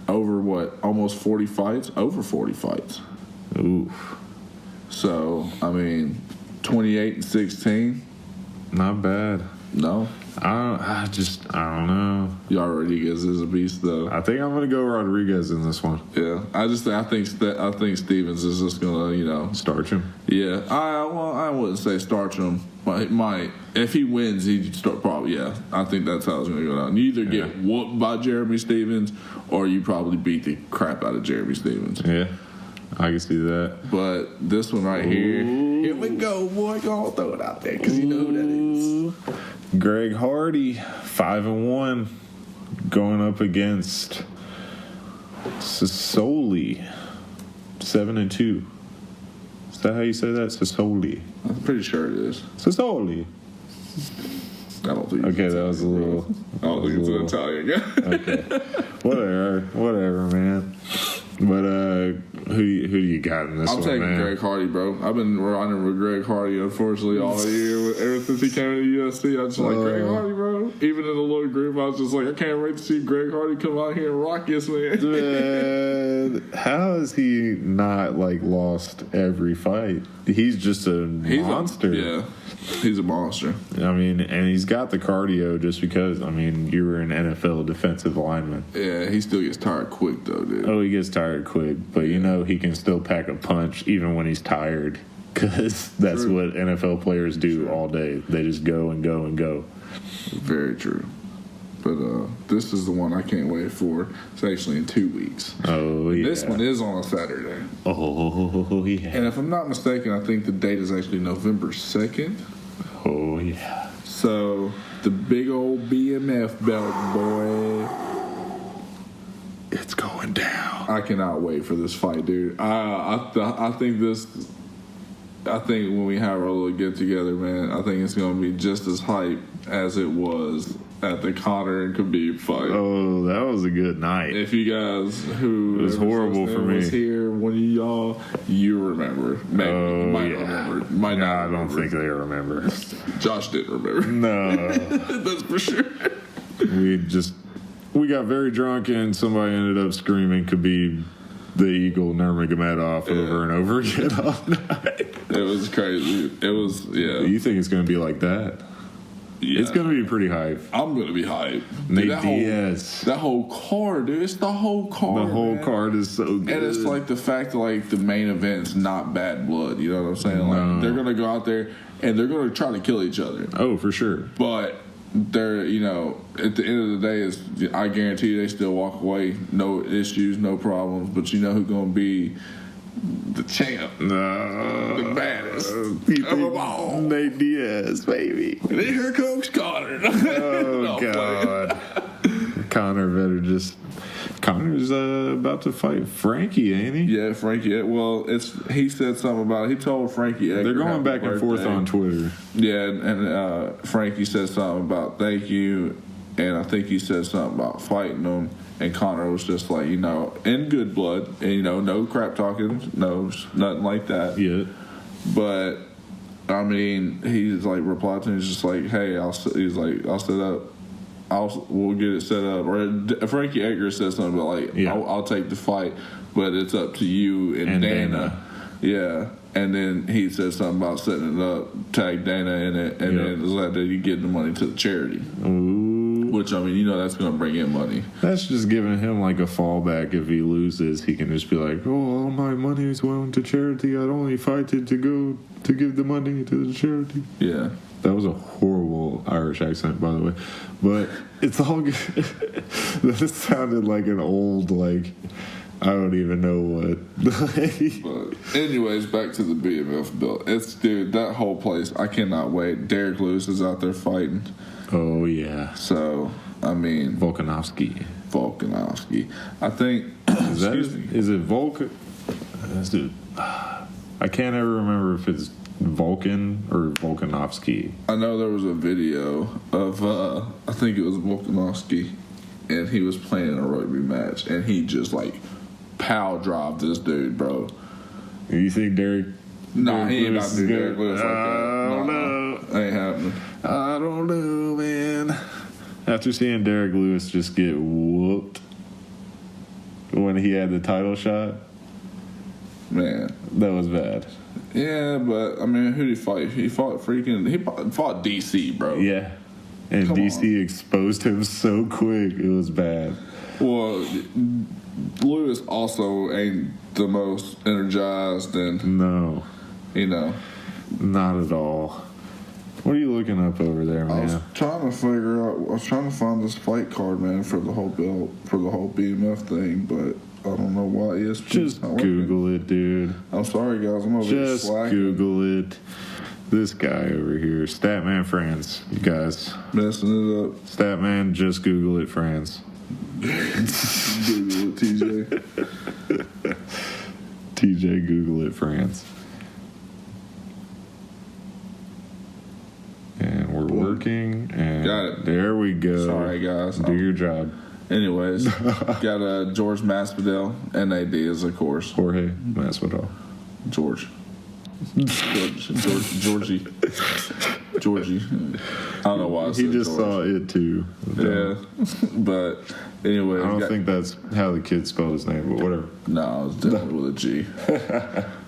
over what? Almost 40 fights? Over 40 fights. Ooh. So, I mean, 28-16. Not bad. No? I don't know. Rodriguez is a beast, though. I think I'm going to go Rodriguez in this one. Yeah, I think Stevens is just going to, starch him. Yeah, I wouldn't say starch him. Might if he wins, he'd start probably. Yeah, I think that's how it's going to go down. You either get whooped by Jeremy Stevens, or you probably beat the crap out of Jeremy Stevens. Yeah, I can see that. But this one right here we go, boy. Go on, throw it out there because you know who that is. Greg Hardy, 5-1, going up against Sasoli, 7-2. Is that how you say that? Sasoli. I'm pretty sure it is. Sasoli. I don't think. Okay, that was a little. I don't think it's an Italian guy. Okay, whatever, man. But who do you got in this one, man? I'm taking Greg Hardy, bro. I've been running with Greg Hardy, unfortunately, all year. Ever since he came to the UFC, I just like Greg Hardy, bro. Even in the little group, I was just like, I can't wait to see Greg Hardy come out here and rock this man. Man, how has he not lost every fight? He's just a monster. Yeah, he's a monster. I mean, and he's got the cardio just because. I mean, you were an NFL defensive lineman. Yeah, he still gets tired quick though, dude. Oh, he gets tired quick, but he can still pack a punch even when he's tired, because that's what NFL players do all day. They just go and go and go. Very true. But this is the one I can't wait for. It's actually in 2 weeks. Oh, yeah. This one is on a Saturday. Oh, yeah. And if I'm not mistaken, I think the date is actually November 2nd. Oh, yeah. So, the big old BMF belt, boy. It's going down. I cannot wait for this fight, dude. I think when we have our little get-together, man, I think it's going to be just as hype as it was at the Conor and Khabib fight. Oh, that was a good night. If you guys who it was horrible for me was here, one of y'all, you remember. Maybe you might remember. Might not. I don't think they remember. Josh didn't remember. No, that's for sure. We just we got very drunk and somebody ended up screaming Khabib the Eagle Nurmagomedov over and over again all night. It was crazy. It was, yeah. You think it's going to be like that? Yeah. It's going to be pretty hype. I'm going to be hype. Nate Diaz. That whole card, dude. It's the whole card. The whole card is so good. And it's like the fact that like the main event's not bad blood. You know what I'm saying? Like they're going to go out there and they're going to try to kill each other. Oh, for sure. But they're, you know, at the end of the day, I guarantee you they still walk away. No issues, no problems. But you know who's going to be the champ. The baddest of them all. Nate Diaz, baby. And then here comes Connor. Oh, God. Connor better just... Connor's about to fight Frankie, ain't he? Yeah, Frankie. Well, he said something about it. He told Frankie Edgar. They're going back and forth on Twitter. Yeah, and Frankie said something about thank you, and I think he said something about fighting them. And Connor was just like, you know, in good blood, and you know, no crap talking, no nothing like that. Yeah. But I mean, he's like replied to him. He's just like, hey, I'll set up. We'll get it set up. Or Frankie Edgar said something about like, I'll take the fight, but it's up to you and Dana. Yeah. And then he said something about setting it up, tag Dana in it, and then it's like that you get the money to the charity. Ooh. Which, I mean, you know that's going to bring in money. That's just giving him like a fallback. If he loses, he can just be like, oh, all my money is going to charity. I'd only fight it to go to give the money to the charity. Yeah. That was a horrible Irish accent, by the way. But it's all good. That sounded like an old, like, I don't even know what. But anyways, back to the BMF belt. Dude, that whole place, I cannot wait. Derek Lewis is out there fighting. Oh, yeah. So, I mean... Volkanovski. I think... Is it Volk? Dude, I can't ever remember if it's Vulcan or Volkanovski. I know there was a video of, I think it was Volkanovski, and he was playing a rugby match, and he just, like, pow dropped this dude, bro. You think Derek... Nah, he ain't about to do Derek Lewis like that. I don't know. Ain't happening. I don't know, man. After seeing Derek Lewis just get whooped when he had the title shot, man, that was bad. Yeah, but I mean, who did he fight? He fought DC, bro. Yeah, and Come DC on. exposed him so quick. It was bad. Well, Lewis also ain't the most energized, and no, you know, not at all. What are you looking up over there, man? I was trying to find this fight card, man, for the whole BMF thing, but I don't know why ESPN. Just Google it, dude. I'm sorry, guys. I'm over here just slacking. Google it. This guy over here, Statman France. You guys messing it up. Statman, just Google it, France. Google it, TJ. TJ, Google it, France. And we're working, and got it. There we go. Sorry, guys. Do your job. Anyways, got George Masvidal, NAD is, of course. Jorge Masvidal. Georgie. I don't know why I said He just George. saw it, too. Yeah. But, anyway. I don't think that's how the kid spelled his name, but whatever. No, it's definitely with a G.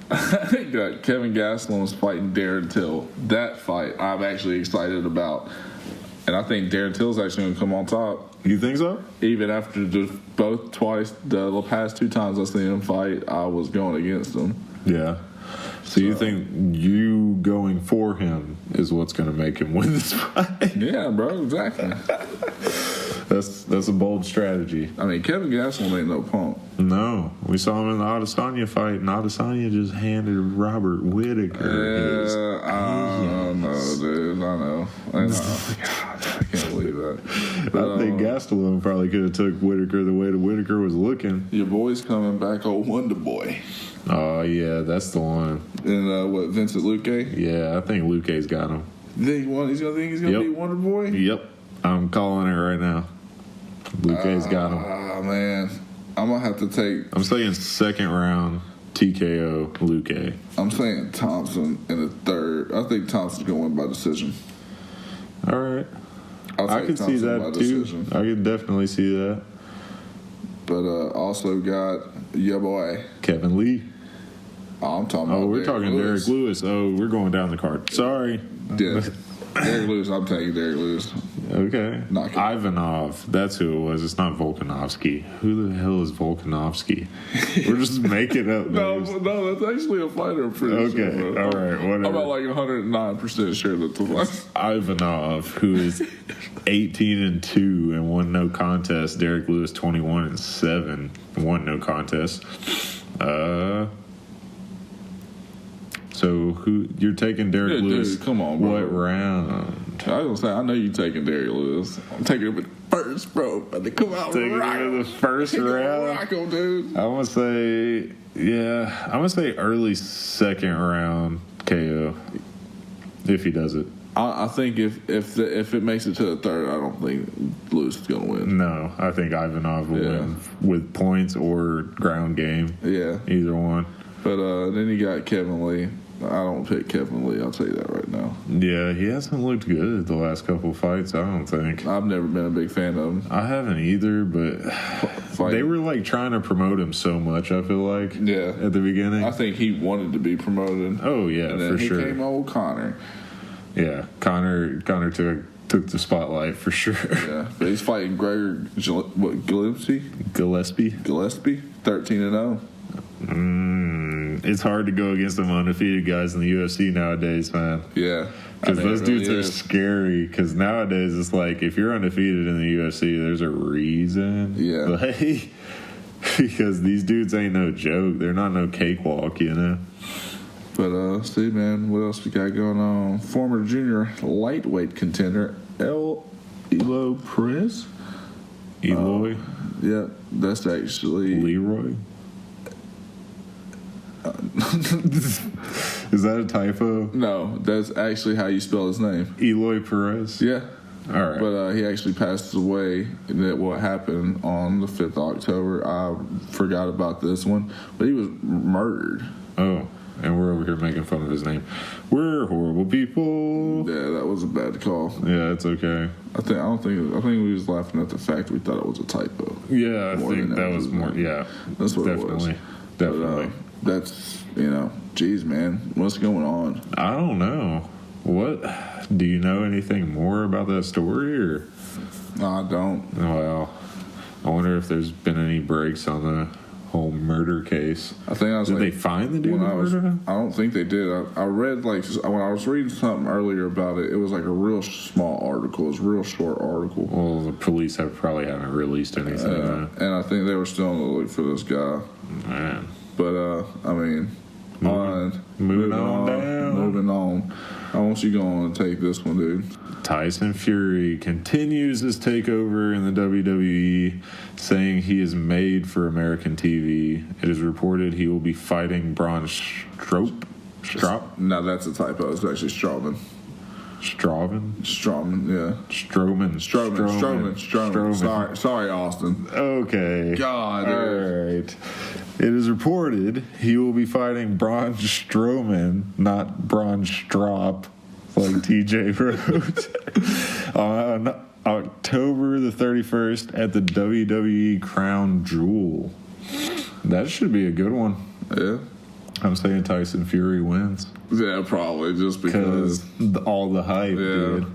Got Kevin Gastelum's fighting Darren Till. That fight I'm actually excited about. And I think Darren Till's actually going to come on top. You think so? Even after the past two times I've seen him fight, I was going against him. Yeah. So you think you going for him is what's going to make him win this fight? Yeah, bro, exactly. That's a bold strategy. I mean, Kevin Gastelum ain't no punk. No. We saw him in the Adesanya fight, and Adesanya just handed Robert Whittaker his. I know, dude. I know. God, I can't believe that. But, I think Gastelum probably could have took Whittaker the way that Whittaker was looking. Your boy's coming back, old Wonder Boy. Oh, yeah, that's the one. And Vincent Luque? Yeah, I think Luque's got him. He's going to be Wonder Boy? Yep. I'm calling it right now. Luque's got him. Ah, man. I'm going to have to take... I'm saying second round TKO Luque. I'm saying Thompson in the third. I think Thompson's going to win by decision. All right. I could see that too. I could definitely see that. But also got your boy Kevin Lee. Oh, I'm talking about. We're talking Derek Lewis. Oh, we're going down the card. Sorry. Yeah. Derek Lewis. I'm taking Derek Lewis. Okay. Ivanov. That's who it was. It's not Volkanovski. Who the hell is Volkanovski? We're just making up names. No, that's actually a fighter. I'm pretty sure. Okay. All right. Whatever. I'm about like 109% sure that's a fighter. Ivanov, who is 18-2 and won no contest. Derek Lewis 21-7, won no contest. So who you're taking Derek Lewis? Dude, come on, bro. What round? I was gonna say I know you taking Derek Lewis. I'm taking him with first, bro. But they come out taking him in the first round. Rock him, dude. I'm gonna say early second round KO if he does it. I think if it makes it to the third, I don't think Lewis is gonna win. No, I think Ivanov will win with points or ground game. Yeah, either one. But then you got Kevin Lee. I don't pick Kevin Lee. I'll tell you that right now. Yeah, he hasn't looked good the last couple of fights. I don't think. I've never been a big fan of him. I haven't either, but they were like trying to promote him so much. I feel like at the beginning. I think he wanted to be promoted. Oh yeah, and then for sure. He came old Connor. Yeah, Connor took the spotlight for sure. Yeah, but he's fighting Gregor Gillespie, 13-0. It's hard to go against them undefeated guys in the UFC nowadays, man. Yeah. Because those dudes are scary. Because nowadays it's like, if you're undefeated in the UFC, there's a reason. Yeah. Like, because these dudes ain't no joke. They're not no cakewalk, you know? But, see, man, what else we got going on? Former junior lightweight contender, Eloy Perez. Eloy? Yeah, that's actually... Leroy? Is that a typo? No, that's actually how you spell his name. Eloy Perez? Yeah. All right. But he actually passed away. That what happened on the 5th of October. I forgot about this one. But he was murdered. Oh, and we're over here making fun of his name. We're horrible people. Yeah, that was a bad call. Yeah, it's okay. I think we was laughing at the fact we thought it was a typo. Yeah, I think that was more. Yeah, that's what it was. Definitely. That's, geez, man, what's going on? I don't know. What? Do you know anything more about that story, or? No, I don't. Well, I wonder if there's been any breaks on the whole murder case. I think did they find the dude? I don't think they did. I read, when I was reading something earlier about it, it was like a real small article. It was a real short article. Well, the police probably haven't released anything. And I think they were still on the look for this guy. Man. But, moving on. I want you going to take this one, dude. Tyson Fury continues his takeover in the WWE, saying he is made for American TV. It is reported he will be fighting Braun Strowman. No, that's a typo. It's actually Strowman. Strowman, yeah. Strowman. Sorry, Austin. Okay. God. All right. It is reported he will be fighting Braun Strowman, not Braun Strop, like TJ wrote, on October the 31st at the WWE Crown Jewel. That should be a good one. Yeah. I'm saying Tyson Fury wins. Yeah, probably, just because all the hype, dude.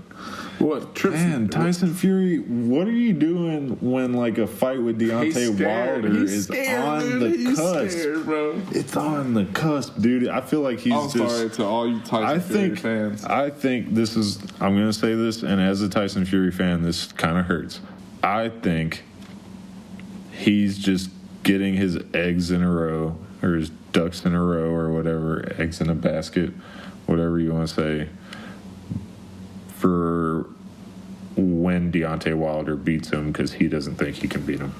What? Man, Tyson Fury, what are you doing when a fight with Deontay Wilder is on the cusp? Scared, bro. It's on the cusp, dude. I feel like he's sorry to all you Tyson Fury fans. I think I'm going to say this, and as a Tyson Fury fan, this kind of hurts. I think he's just getting his eggs in a row, or his ducks in a row, or whatever, eggs in a basket, whatever you want to say, for when Deontay Wilder beats him, because he doesn't think he can beat him.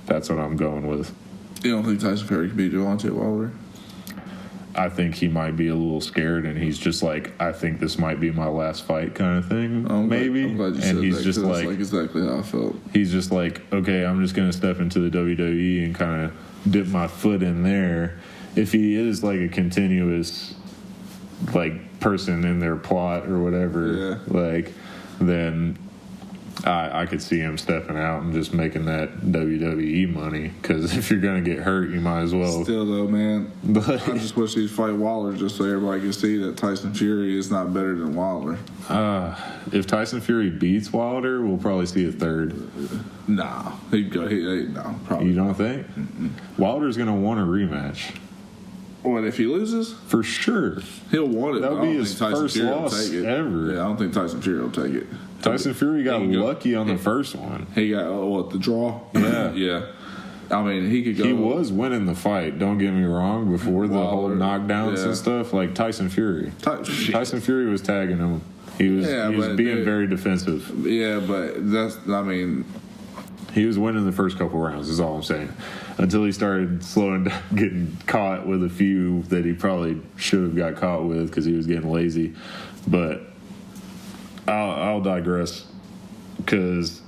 That's what I'm going with. You don't think Tyson Fury can beat Deontay Wilder? I think he might be a little scared, and he's just like, I think this might be my last fight kind of thing, maybe. I'm glad you and said he's that, just that's exactly how I felt. He's just like, okay, I'm just going to step into the WWE and kind of dip my foot in there. If he is a continuous person in their plot or whatever, then I could see him stepping out and just making that WWE money. Because if you're going to get hurt, you might as well. Still, though, man, I just wish he'd fight Wilder just so everybody can see that Tyson Fury is not better than Wilder. If Tyson Fury beats Wilder, we'll probably see a third. Nah. He'd go. No, probably. You don't think? Wilder's going to want a rematch. What, if he loses? For sure. He'll want it. That would be his first loss ever. Yeah, I don't think Tyson Fury will take it. Tyson Fury got lucky on the first one. He got, the draw? Yeah. Yeah. I mean, he could go. He was winning the fight, don't get me wrong, before the whole knockdowns and stuff, like Tyson Fury. Tyson Fury was tagging him. He was being very defensive. Yeah, but he was winning the first couple rounds, is all I'm saying. Until he started slowing down, getting caught with a few that he probably should have got caught with because he was getting lazy. But I'll digress because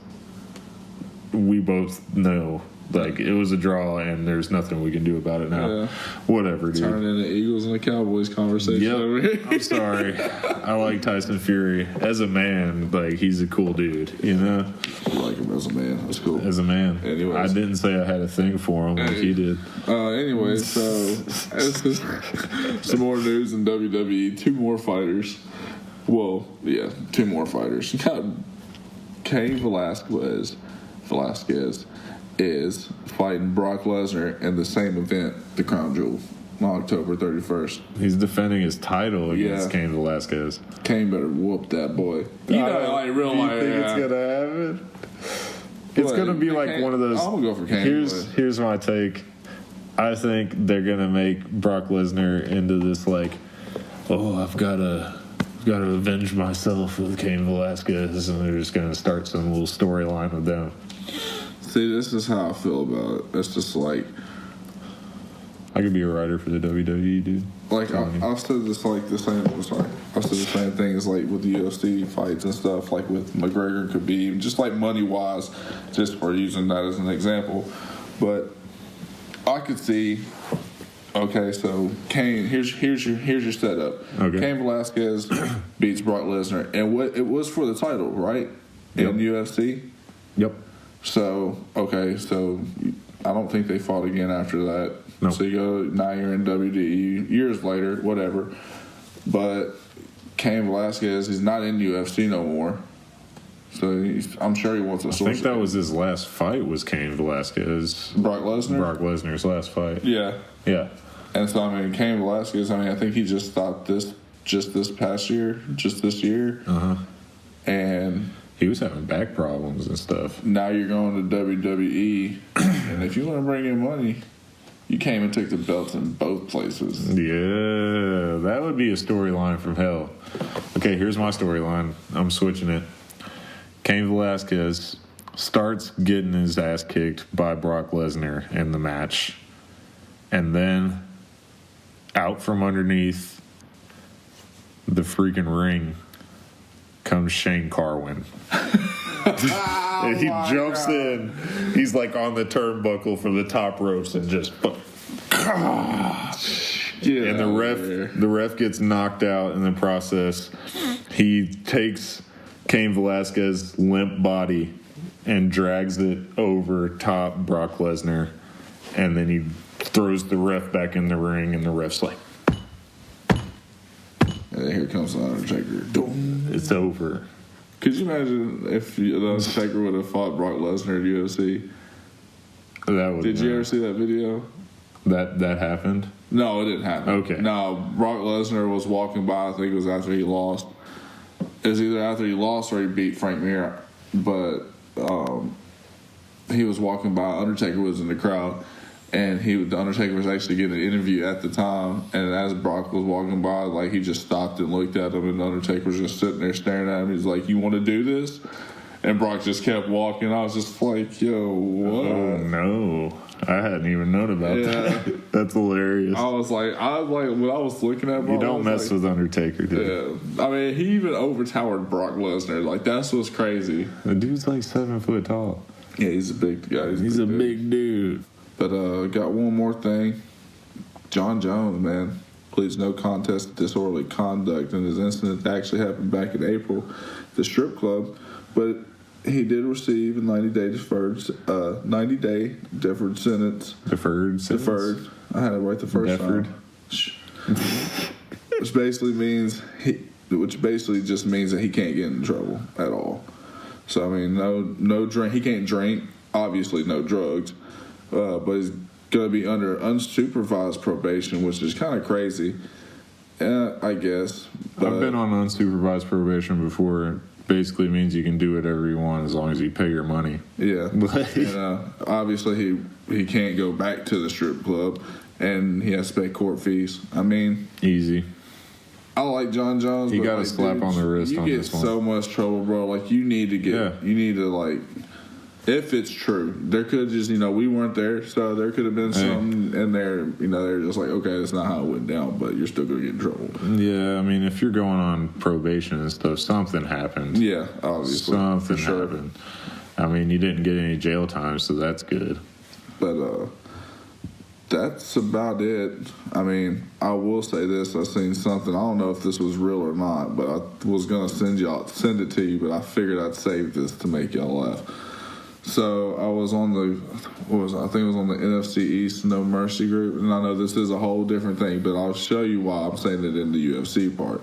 we both know, like, it was a draw and there's nothing we can do about it now. Yeah. Whatever, dude. Turning into Eagles and the Cowboys conversation over here. I'm sorry. I like Tyson Fury. As a man, like, he's a cool dude, you know? I like him as a man. That's cool. As a man. Anyways. I didn't say I had a thing for him like he did. Anyways, so some more news in WWE. Two more fighters. Well, yeah, two more fighters. You got Cain Velasquez is fighting Brock Lesnar in the same event, the Crown Jewel, on October 31st. He's defending his title against Cain Velasquez. Cain better whoop that boy. You know, like, real life. You think it's going to happen? It's going to be like one of those. I'm going to go for Cain. Here's my take. I think they're going to make Brock Lesnar into this, like, I've got to avenge myself with Cain Velasquez, and they're just going to start some little storyline with them. See, this is how I feel about it. It's just like, I could be a writer for the WWE, dude. Like, I've said this, like, the same. Sorry, I've said the same thing as, like, with the UFC fights and stuff, like with McGregor and Khabib, just like money wise, just for using that as an example. But I could see. Okay, so Cain, here's your setup. Okay. Cain Velasquez beats Brock Lesnar, and it was for the title, right? In UFC. Yep. So I don't think they fought again after that. No. So now you're in WWE years later, whatever. But Cain Velasquez, he's not in UFC no more. So I'm sure he wants a source. I think that was his last fight. Was Cain Velasquez? Brock Lesnar. Brock Lesnar's last fight. Yeah. Yeah. And so Cain Velasquez. I think he just stopped this past year, just this year. And he was having back problems and stuff. Now you're going to WWE, and if you want to bring in money, you came and took the belts in both places. Yeah, that would be a storyline from hell. Okay, here's my storyline. I'm switching it. Cain Velasquez starts getting his ass kicked by Brock Lesnar in the match. And then out from underneath the freaking ring comes Shane Carwin. And he jumps in. He's like on the turnbuckle from the top ropes and just and the ref gets knocked out in the process. He takes Cain Velasquez's limp body and drags it over top Brock Lesnar, and then he throws the ref back in the ring, and the ref's like, and here comes the Undertaker. It's over. Could you imagine if the Undertaker would have fought Brock Lesnar at UFC? Did you ever see that video? That happened? No, it didn't happen. Okay. No, Brock Lesnar was walking by. I think it was after he lost. It was either after he lost or he beat Frank Mir. But he was walking by. Undertaker was in the crowd. And the Undertaker was actually getting an interview at the time. And as Brock was walking by, like, he just stopped and looked at him. And the Undertaker was just sitting there staring at him. He's like, "You want to do this?" And Brock just kept walking. I was just like, "Yo, what?" Oh, no. I hadn't even known about that. That's hilarious. I was like, when I was looking at Brock, you don't mess with Undertaker, dude. Yeah. I mean, he even overtowered Brock Lesnar. Like, that's what's crazy. The dude's like 7 foot tall. Yeah, he's a big guy. He's a big dude. But got one more thing. John Jones, man. pleads no contest to disorderly conduct. And his incident actually happened back in April at the strip club. But he did receive a 90-day deferred sentence. Deferred. I had it right the first time. Which basically just means that he can't get in trouble at all. So I mean, no drink. He can't drink. Obviously, no drugs. But he's going to be under unsupervised probation, which is kind of crazy. I guess. But I've been on unsupervised probation before. Basically means you can do whatever you want as long as you pay your money. Yeah. Obviously, he can't go back to the strip club, and he has to pay court fees. I mean, easy. I like John Jones. He got a slap on the wrist on this one. You get so much trouble, bro. Like, you need to, like, if it's true, there could just, we weren't there, so there could have been something in there, they're just like, okay, that's not how it went down, but you're still going to get in trouble. Yeah, I mean, if you're going on probation and stuff, something happened. Yeah, obviously. Something happened. I mean, you didn't get any jail time, so that's good. But, that's about it. I mean, I will say this. I seen something. I don't know if this was real or not, but I was going to send it to you, but I figured I'd save this to make y'all laugh. So I was on I think it was on the NFC East No Mercy group, and I know this is a whole different thing, but I'll show you why I'm saying it in the UFC part.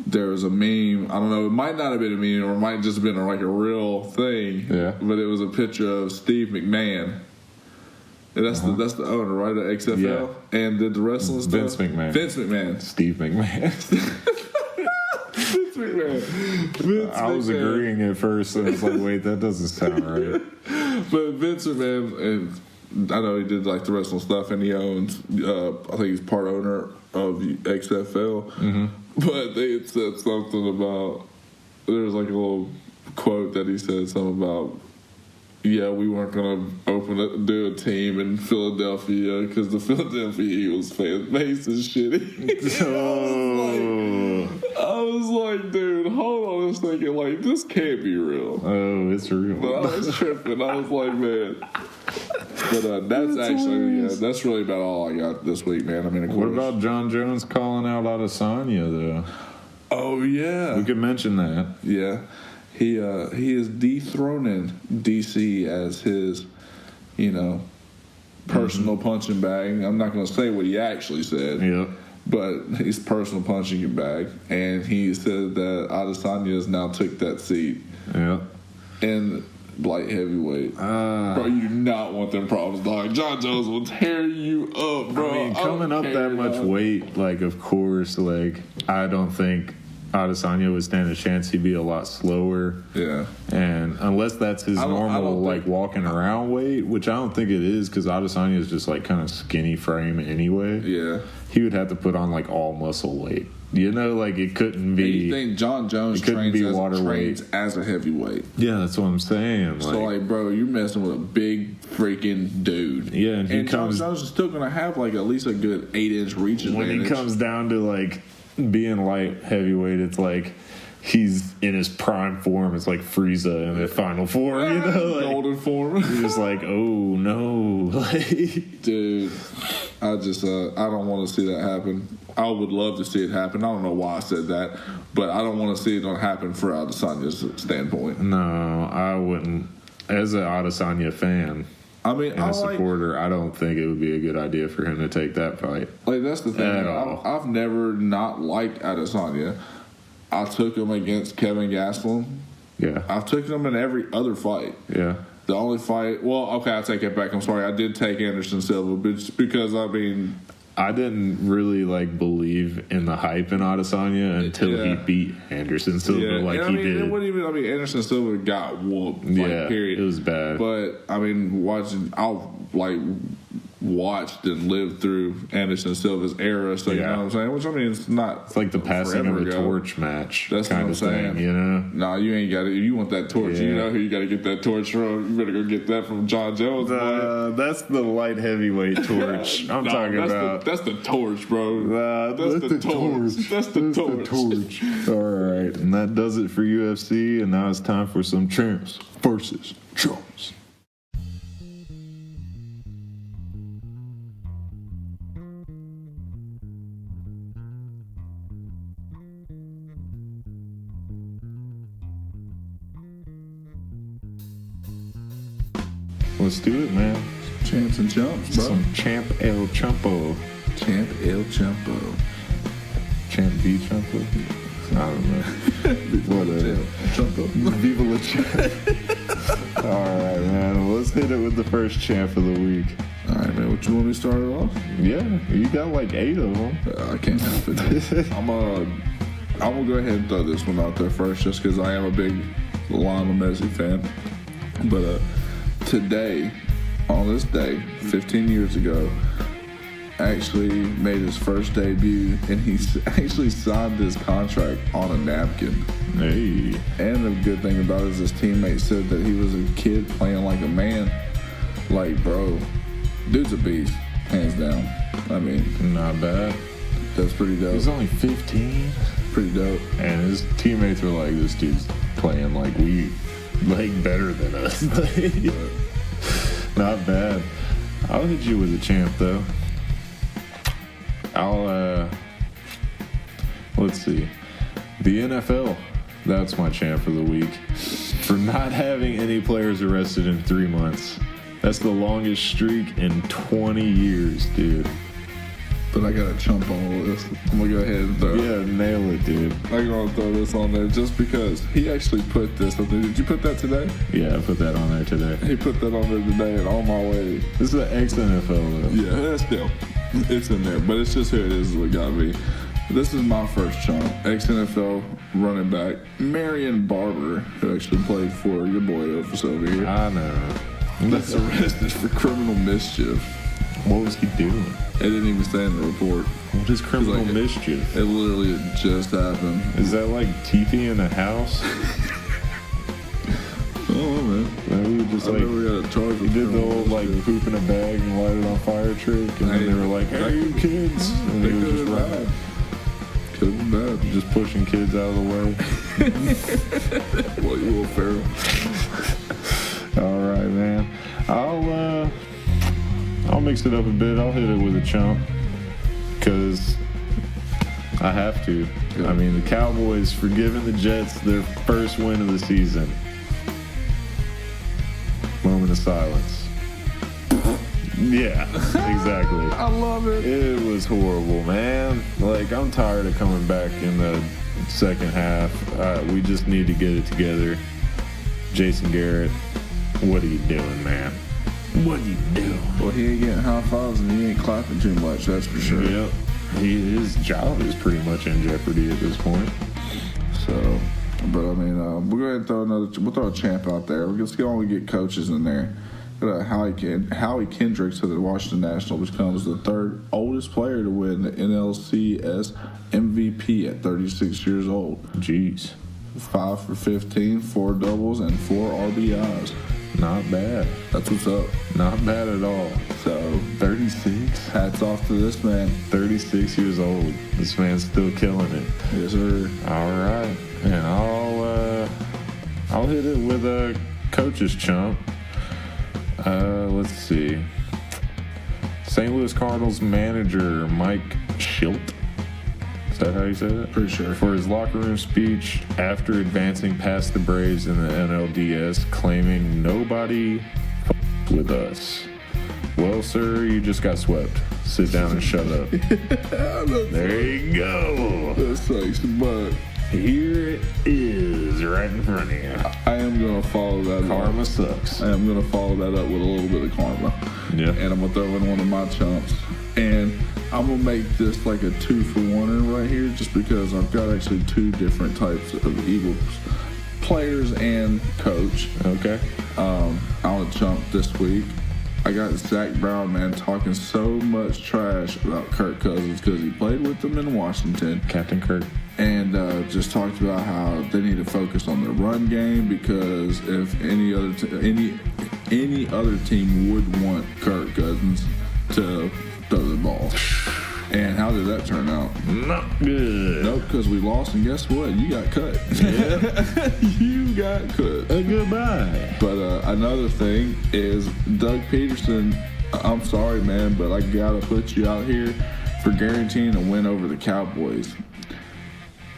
There was a meme. I don't know. It might not have been a meme, or it might just have been like a real thing. Yeah. But it was a picture of Steve McMahon. And that's the owner, right, of XFL? Yeah. And did the wrestling stuff? Vince McMahon. Steve McMahon. Vince McMahon. I was agreeing at first, and I was like, wait, that doesn't sound right. But Vince McMahon, and I know he did like the wrestling stuff, and he owns, I think he's part owner of XFL. Mm-hmm. But they had said something about, there's like a little quote that he said something about, yeah, we weren't going to do a team in Philadelphia because the Philadelphia Eagles fan base is shitty. I was like, dude, hold on a second. Like, this can't be real. Oh, it's real. But I was tripping. I was like, man. But that's really about all I got this week, man. I mean, what about John Jones calling out Adesanya, though? Oh, yeah. We could mention that. Yeah. He is dethroning DC as his, personal punching bag. I'm not going to say what he actually said. Yeah. But he's personal punching bag, and he said that Adesanya has now took that seat. Yeah. And light heavyweight. Bro, you do not want them problems, dog. John Jones will tear you up, bro. I mean, coming up that much weight, of course, I don't think Adesanya would stand a chance. He'd be a lot slower. Yeah. And unless that's his normal, walking around weight, which I don't think it is, because Adesanya is just, kind of skinny frame anyway. Yeah. He would have to put on, all muscle weight. It couldn't be... You think John Jones trains as a heavyweight. Yeah, that's what I'm saying. So, bro, you're messing with a big freaking dude. Yeah, and John Jones is still going to have, at least a good 8-inch reach advantage. When he comes down to, being light heavyweight, it's he's in his prime form. It's like Frieza in the final form, golden form. You're just oh no, dude. I don't want to see that happen. I would love to see it happen. I don't know why I said that, but I don't want to see it happen for Adesanya's standpoint. No, I wouldn't. As an Adesanya fan, I mean, and a supporter, I don't think it would be a good idea for him to take that fight. That's the thing. At all. I've never not liked Adesanya. I took him against Kevin Gastelum. Yeah. I've taken him in every other fight. Yeah. The only fight... Well, okay, I take it back. I'm sorry. I did take Anderson Silva because, I didn't really believe in the hype in Adesanya until he beat Anderson Silva he did. It wasn't even. Anderson Silva got whooped. Period. It was bad. But watched and lived through Anderson Silva's era. So you know what I'm saying? Which it's not. It's like the passing of a torch match. That's kind what I'm saying. Nah, you ain't got it. If you want that torch, you know who you got to get that torch from. You better go get that from John Jones. That's the light heavyweight torch. I'm talking about. That's the torch, bro. That's the torch. That's the torch. All right, and that does it for UFC. And now it's time for some Chumps versus Chumps. let's do it, man. Champs and chumps, bro. Some Champ El Chumpo. Champ El Chumpo. Champ V Chumpo? I don't know. Whatever. Chumpo. Viva la Champ. All right, man. Let's hit it with the first champ of the week. All right, man. What you want me to start it off? Yeah, you got like 8 of them. I can't help it. I'm gonna go ahead and throw this one out there first, just because I am a big Lionel Messi fan. But today, on this day, 15 years ago, actually made his first debut, and he actually signed his contract on a napkin. Hey. And the good thing about it is his teammate said that he was a kid playing like a man. Like, bro, dude's a beast, hands down. I mean, not bad. That's pretty dope. He's only 15. Pretty dope. And his teammates were like, this dude's playing like better than us. Not bad. I'll hit you with a champ, though. Let's see. The NFL, that's my champ for the week. For not having any players arrested in 3 months. That's the longest streak in 20 years, dude. But I got to chump on all this. I'm going to go ahead and throw it. Yeah, nail it, dude. I'm going to throw this on there just because he actually put this up there. Did you put that today? Yeah, I put that on there today. He put that on there today, and on my way. This is an ex-NFL, though. Yeah, that's still. It's in there, but it's just here it is what got me. This is my first chump. Ex-NFL running back, Marion Barber, who actually played for your boy Elvis over here. I know. That's arrested for criminal mischief. What was he doing? It didn't even say in the report. What is criminal mischief? It literally just happened. Is that like teethy in a house? Oh, man. Maybe just like, we got a charge. He did the old like poop in a bag and light it on fire trick, and then they were like, "Hey, you kids!" And he was just running. Could have been bad. Just pushing kids out of the way. Well, you will feral. All right, man. I'll mix it up a bit. I'll hit it with a chump because I have to. Good. I mean, the Cowboys for giving the Jets their first win of the season. Moment of silence. Yeah, exactly. I love it. It was horrible, man. Like, I'm tired of coming back in the second half. We just need to get it together. Jason Garrett, what are you doing, man? What are you doing? Well, he ain't getting high fives and he ain't clapping too much, that's for sure. Yep. His job is pretty much in jeopardy at this point. So, but I mean, we'll go ahead and we'll throw a champ out there. Let's go on and get coaches in there. Howie Kendricks of the Washington Nationals becomes the third oldest player to win the NLCS MVP at 36 years old. Jeez. 5 for 15, 4 doubles, and 4 RBIs. Not bad. That's what's up. Not bad at all. So, 36. hats off to this man. 36 years old. This man's still killing it. Yes, sir. All right. And I'll hit it with a coach's chump. Let's see. St. Louis Cardinals manager Mike Schilt. Is that how you say that? Pretty sure. For his locker room speech after advancing past the Braves in the NLDS, claiming nobody with us. Well, sir, you just got swept. Sit down and shut up. There you go. That sucks, but here it is right in front of you. I am going to follow that Karma up. sucks. I am going to follow that up with a little bit of karma. Yeah. And I'm going to throw in one of my chumps. And I'm going to make this like a 2-for-1 right here just because I've got actually 2 different types of Eagles players and coach. Okay. I'm going to chump this week. I got Zach Brown, man, talking so much trash about Kirk Cousins because he played with them in Washington. Captain Kirk. And just talked about how they need to focus on their run game because if any other team would want Kirk Cousins to throw the ball. And how did that turn out? Not good. Nope, because we lost, and guess what? You got cut. Yeah. You got cut. Goodbye. But another thing is Doug Peterson, I'm sorry, man, but I got to put you out here for guaranteeing a win over the Cowboys.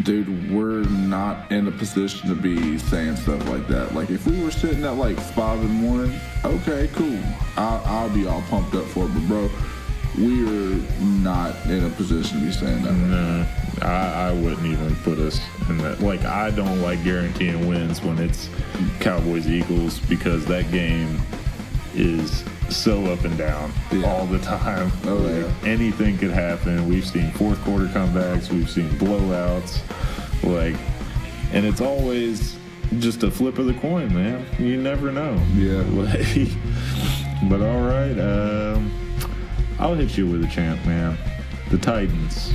Dude, we're not in a position to be saying stuff like that. Like, if we were sitting at like 5-1, okay, cool. I'll be all pumped up for it. But bro, we're not in a position to be saying that. No, I wouldn't even put us in that. Like, I don't like guaranteeing wins when it's Cowboys-Eagles because that game is so up and down all the time. Oh, like, anything could happen. We've seen fourth quarter comebacks. We've seen blowouts. Like, and it's always just a flip of the coin, man. You never know. Yeah. Like, but all right. I'll hit you with a champ, man. The Titans.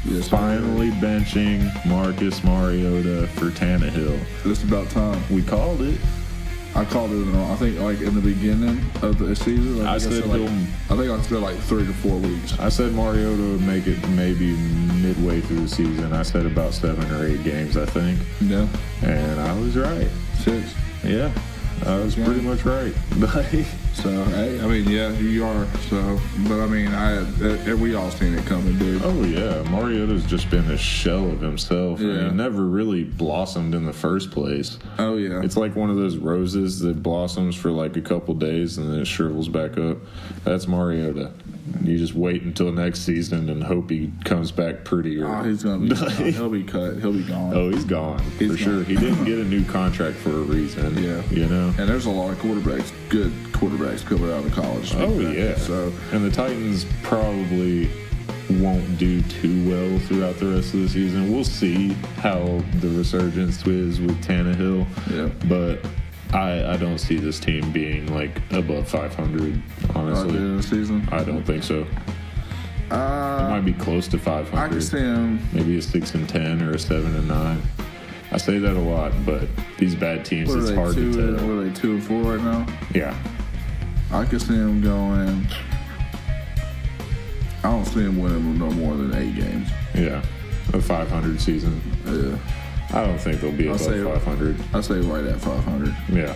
Yes, finally benching Marcus Mariota for Tannehill. It's about time. We called it. I called it, I think, like in the beginning of the season. I think I said like 3 to 4 weeks. I said Mariota would make it maybe midway through the season. I said about 7 or 8 games, I think. Yeah. And I was right. 6. Yeah. I was pretty much right. So, hey, I mean, yeah, you are. So, but I mean, we all seen it coming, dude. Oh, yeah. Mariota's just been a shell of himself. Yeah. He never really blossomed in the first place. Oh, yeah. It's like one of those roses that blossoms for like a couple days and then it shrivels back up. That's Mariota. You just wait until next season and hope he comes back prettier. Oh, he's going to be he'll be cut. He'll be gone. Oh, he's gone. For sure. He didn't get a new contract for a reason. Yeah. You know? And there's a lot of good quarterbacks coming out of college. Oh, yeah. So, and the Titans probably won't do too well throughout the rest of the season. We'll see how the resurgence is with Tannehill. Yeah. But I don't see this team being like above 500, honestly. In the season? I don't think so. It might be close to 500. I can see him. Maybe a 6-10 or a 7-9. I say that a lot, but these bad teams, it's hard to tell. What are they, 2-4 right now? Yeah. I can see him going. I don't see him winning no more than 8 games. Yeah. A 500 season. Yeah. I don't think they'll be above 500. I say right at 500. Yeah.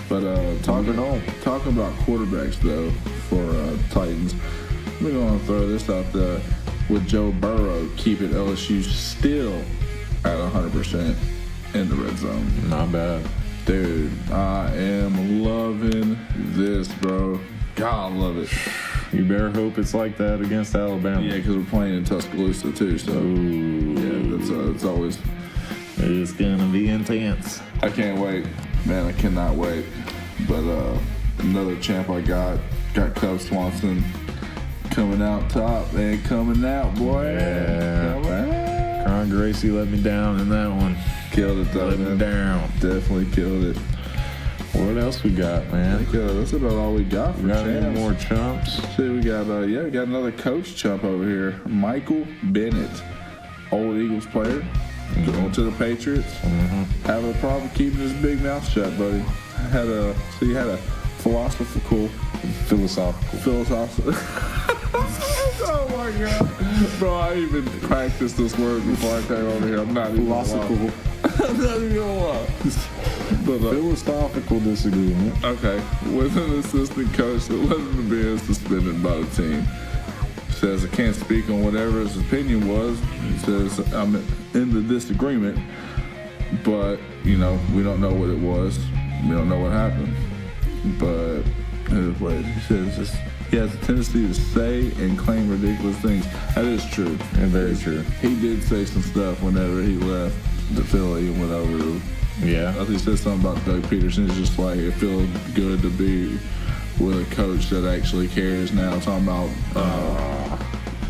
But talking about quarterbacks, though, for Titans, we're going to throw this out there with Joe Burrow keeping LSU still at 100% in the red zone. Not bad. Dude, I am loving this, bro. God, I love it. You better hope it's like that against Alabama. Yeah, because we're playing in Tuscaloosa, too. So, yeah, that's always... It's going to be intense. I can't wait. Man, I cannot wait. But another champ I got Cub Swanson coming out top, man. Coming out, boy. Yeah. Coming out. Ron Gracie let me down in that one. Killed it, though. Let me down. Definitely killed it. What else we got, man? I think that's about all we got for got champs. any more chumps? See, we got another coach chump over here. Michael Bennett, old Eagles player. Going to the Patriots. Having a problem keeping his big mouth shut, buddy. He had a philosophical. Oh my God, bro! I even practiced this word before I came over here. I'm not even philosophical. I'm not even gonna lie. But philosophical disagreement. Okay, with an assistant coach that led him to be suspended by the team. Says I can't speak on whatever his opinion was. He says I'm in the disagreement, but we don't know what it was. We don't know what happened. But he says he has a tendency to say and claim ridiculous things. That is true. And very true. He did say some stuff whenever he left to Philly and went over to. Yeah. I think he said something about Doug Peterson. It's just like it feels good to be with a coach that actually cares now.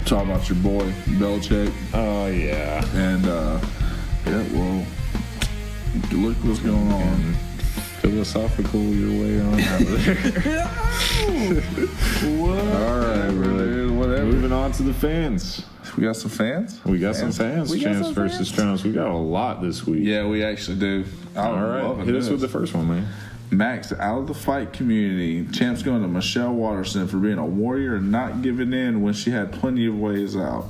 Talking about your boy Belichick. Oh yeah. And well, look what's going on. Philosophical your way on out of there. What? All right, man. Whatever. Moving on to the fans. We got some fans. We got some fans. Champs versus Chumps. We got a lot this week. Yeah, we actually do. All right, hit us with the first one, man. Max out of the fight community. Champs going to Michelle Watterson for being a warrior and not giving in when she had plenty of ways out.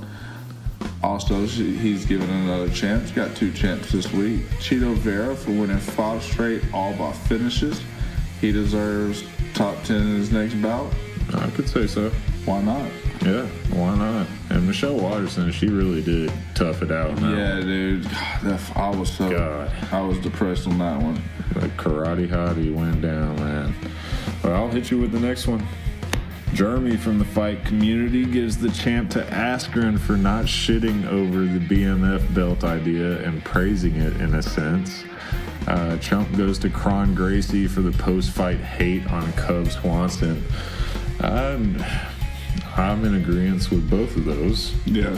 Also, he's given another champ. He's got 2 champs this week. Cheeto Vera for winning 5 straight all-by finishes. He deserves top 10 in his next bout. I could say so. Why not? Yeah, why not? And Michelle Watterson, she really did tough it out. Yeah, dude. God, I was depressed on that one. Like karate hottie went down, man. Well, I'll hit you with the next one. Jeremy from the fight community gives the champ to Askren for not shitting over the BMF belt idea and praising it in a sense. Chump goes to Cron Gracie for the post-fight hate on Cub Swanson. I'm in agreement with both of those. Yeah.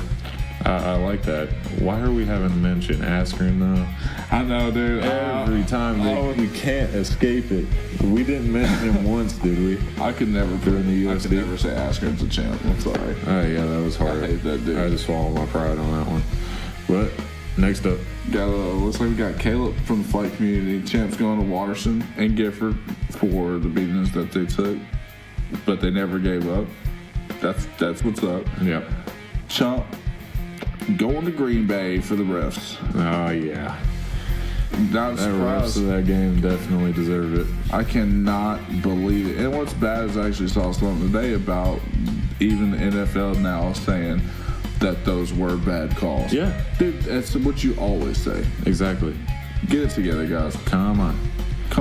I like that. Why are we having to mention Askren, though? I know, dude. Every time we can't escape it. We didn't mention him once, did we? I could never say Askren's a champ. I'm sorry. Oh, yeah, that was hard. I hate that dude. I just swallowed my pride on that one. But next up. Looks like we got Caleb from the fight community. Champ's going to Watterson and Gifford for the beatings that they took, but they never gave up. That's what's up. Yep. Chump going to Green Bay for the refs. Oh, yeah. Not That refs of that game definitely deserved it. I cannot believe it. And what's bad is I actually saw something today about even the NFL now saying that those were bad calls. Yeah. Dude, that's what you always say. Exactly. Get it together, guys. Come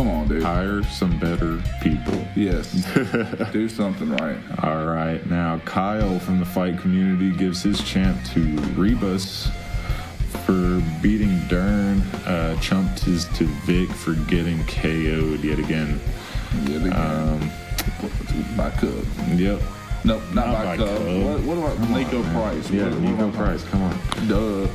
on, dude. Hire some better people. Yes. Do something right. All right. Now, Kyle from the fight community gives his champ to Rebus for beating Dern. Chumped his to Vic for getting KO'd yet again. By Cub. Yep. Nope, not by Cub. What about Nico Price? Yeah, Nico Price. Come on. Duh.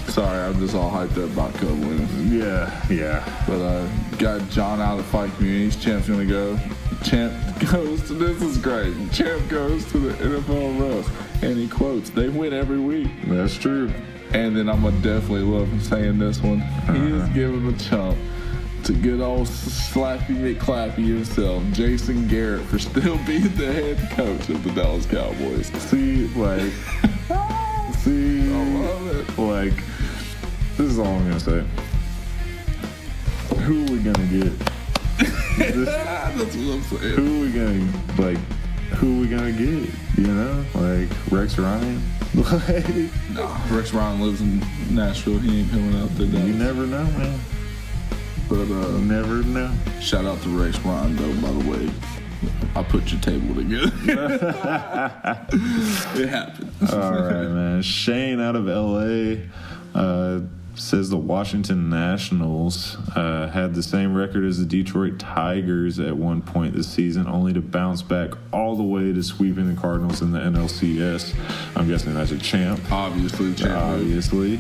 Sorry, I'm just all hyped up about Cub winning. Yeah. But got John out of the fight community. Champ's gonna go. Champ goes to, this is great. Champ goes to the NFL roast, and he quotes, "They win every week." That's true. And then I'm gonna definitely love him saying this one. He is giving the Chump to good old Slappy McClappy himself, Jason Garrett, for still being the head coach of the Dallas Cowboys. I love it. Like, this is all I'm gonna say. Who are we gonna get? That's what I'm saying. Who are we gonna get? You know, like Rex Ryan. Nah, Rex Ryan lives in Nashville. He ain't coming out there. You never know, man. But never know. Shout out to Rex Ryan, though. By the way, I put your table together. It happened. All right, man. Shane out of LA says the Washington Nationals had the same record as the Detroit Tigers at one point this season, only to bounce back all the way to sweeping the Cardinals in the NLCS. I'm guessing that's a champ. Obviously, champ. Obviously.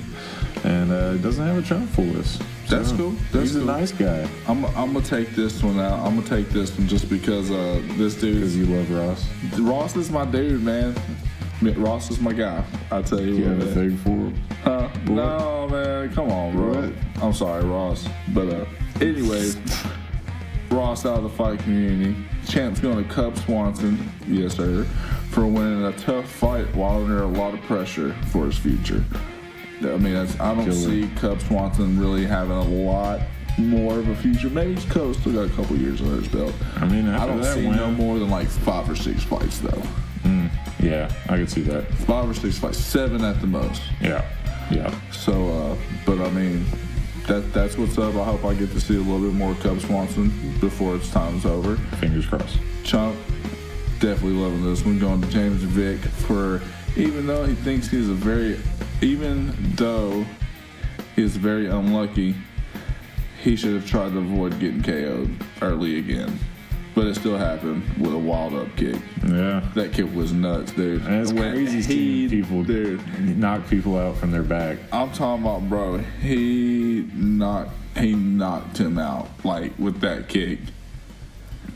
And doesn't have a trump for us. That's cool. He's a nice guy. I'm gonna take this one out. I'm gonna take this one just because this dude. Because you love Ross. Ross is my dude, man. Ross is my guy. I tell you. You have a thing for him? No, man. Come on, bro. What? I'm sorry, Ross. But anyways, Ross out of the fight community. Champ's going to Cub Swanson, yes sir, for winning a tough fight while under a lot of pressure for his future. I mean, I don't see Cub Swanson really having a lot more of a future. Maybe Cub's still got a couple years under his belt. I mean, I don't see no more than like 5 or 6 fights, though. Yeah, I could see that. 5 or 6 fights, 7 at the most. Yeah. So, but I mean, that's what's up. I hope I get to see a little bit more Cub Swanson before its time's over. Fingers crossed. Chump, definitely loving this one. Going to James Vick for, even though he's very unlucky, he should have tried to avoid getting KO'd early again. But it still happened with a wild up kick. Yeah. That kick was nuts, dude. And it's crazy seeing people knock people out from their back. I'm talking about, bro, he knocked him out, like, with that kick.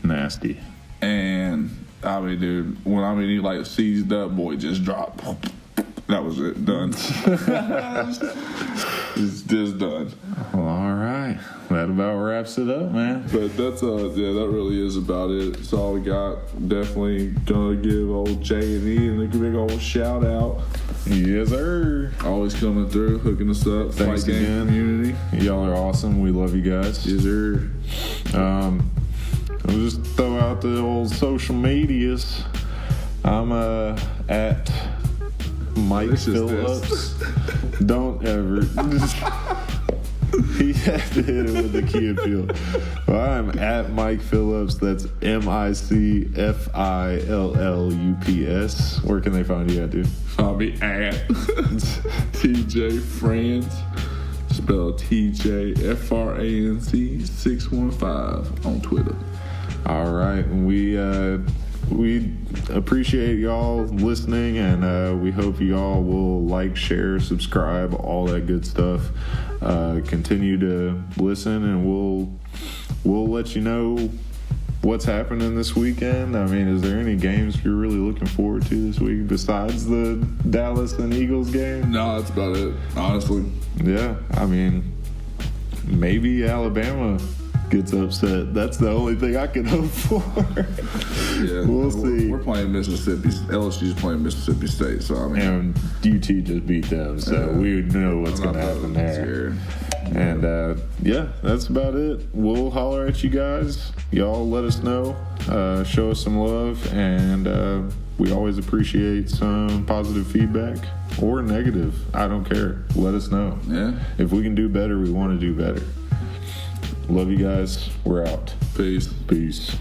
Nasty. And, I mean, dude, he, like, seized up, boy, just dropped. That was it. Done. It's just done. Well, all right. That about wraps it up, man. But that's that really is about it. That's all we got. Definitely gonna give old J&E a big old shout out. Yes, sir. Always coming through, hooking us up. Thanks Fight again. Game community. Y'all are awesome. We love you guys. Yes, sir. I'll just throw out the old social medias. I'm at Mike This is Phillips. Don't ever. He had to hit it with the key appeal. Well, I'm at Mike Phillips. That's MICFILLUPS. Where can they find you at, dude? I'll be at TJ Franz, spelled TJFRANC 615 on Twitter. All right. We appreciate y'all listening, and we hope y'all will like, share, subscribe, all that good stuff. Continue to listen, and we'll let you know what's happening this weekend. I mean, is there any games you're really looking forward to this week besides the Dallas and Eagles game? No, that's about it, honestly. Yeah, I mean, maybe Alabama gets upset. That's the only thing I can hope for. Yeah, we'll see. We're playing Mississippi. LSU's playing Mississippi State, so I mean, and UT just beat them, so we know what's going to happen there. And yeah, that's about it. We'll holler at you guys. Y'all let us know. Show us some love, and we always appreciate some positive feedback or negative. I don't care. Let us know. Yeah. If we can do better, we want to do better. Love you guys. We're out. Peace. Peace.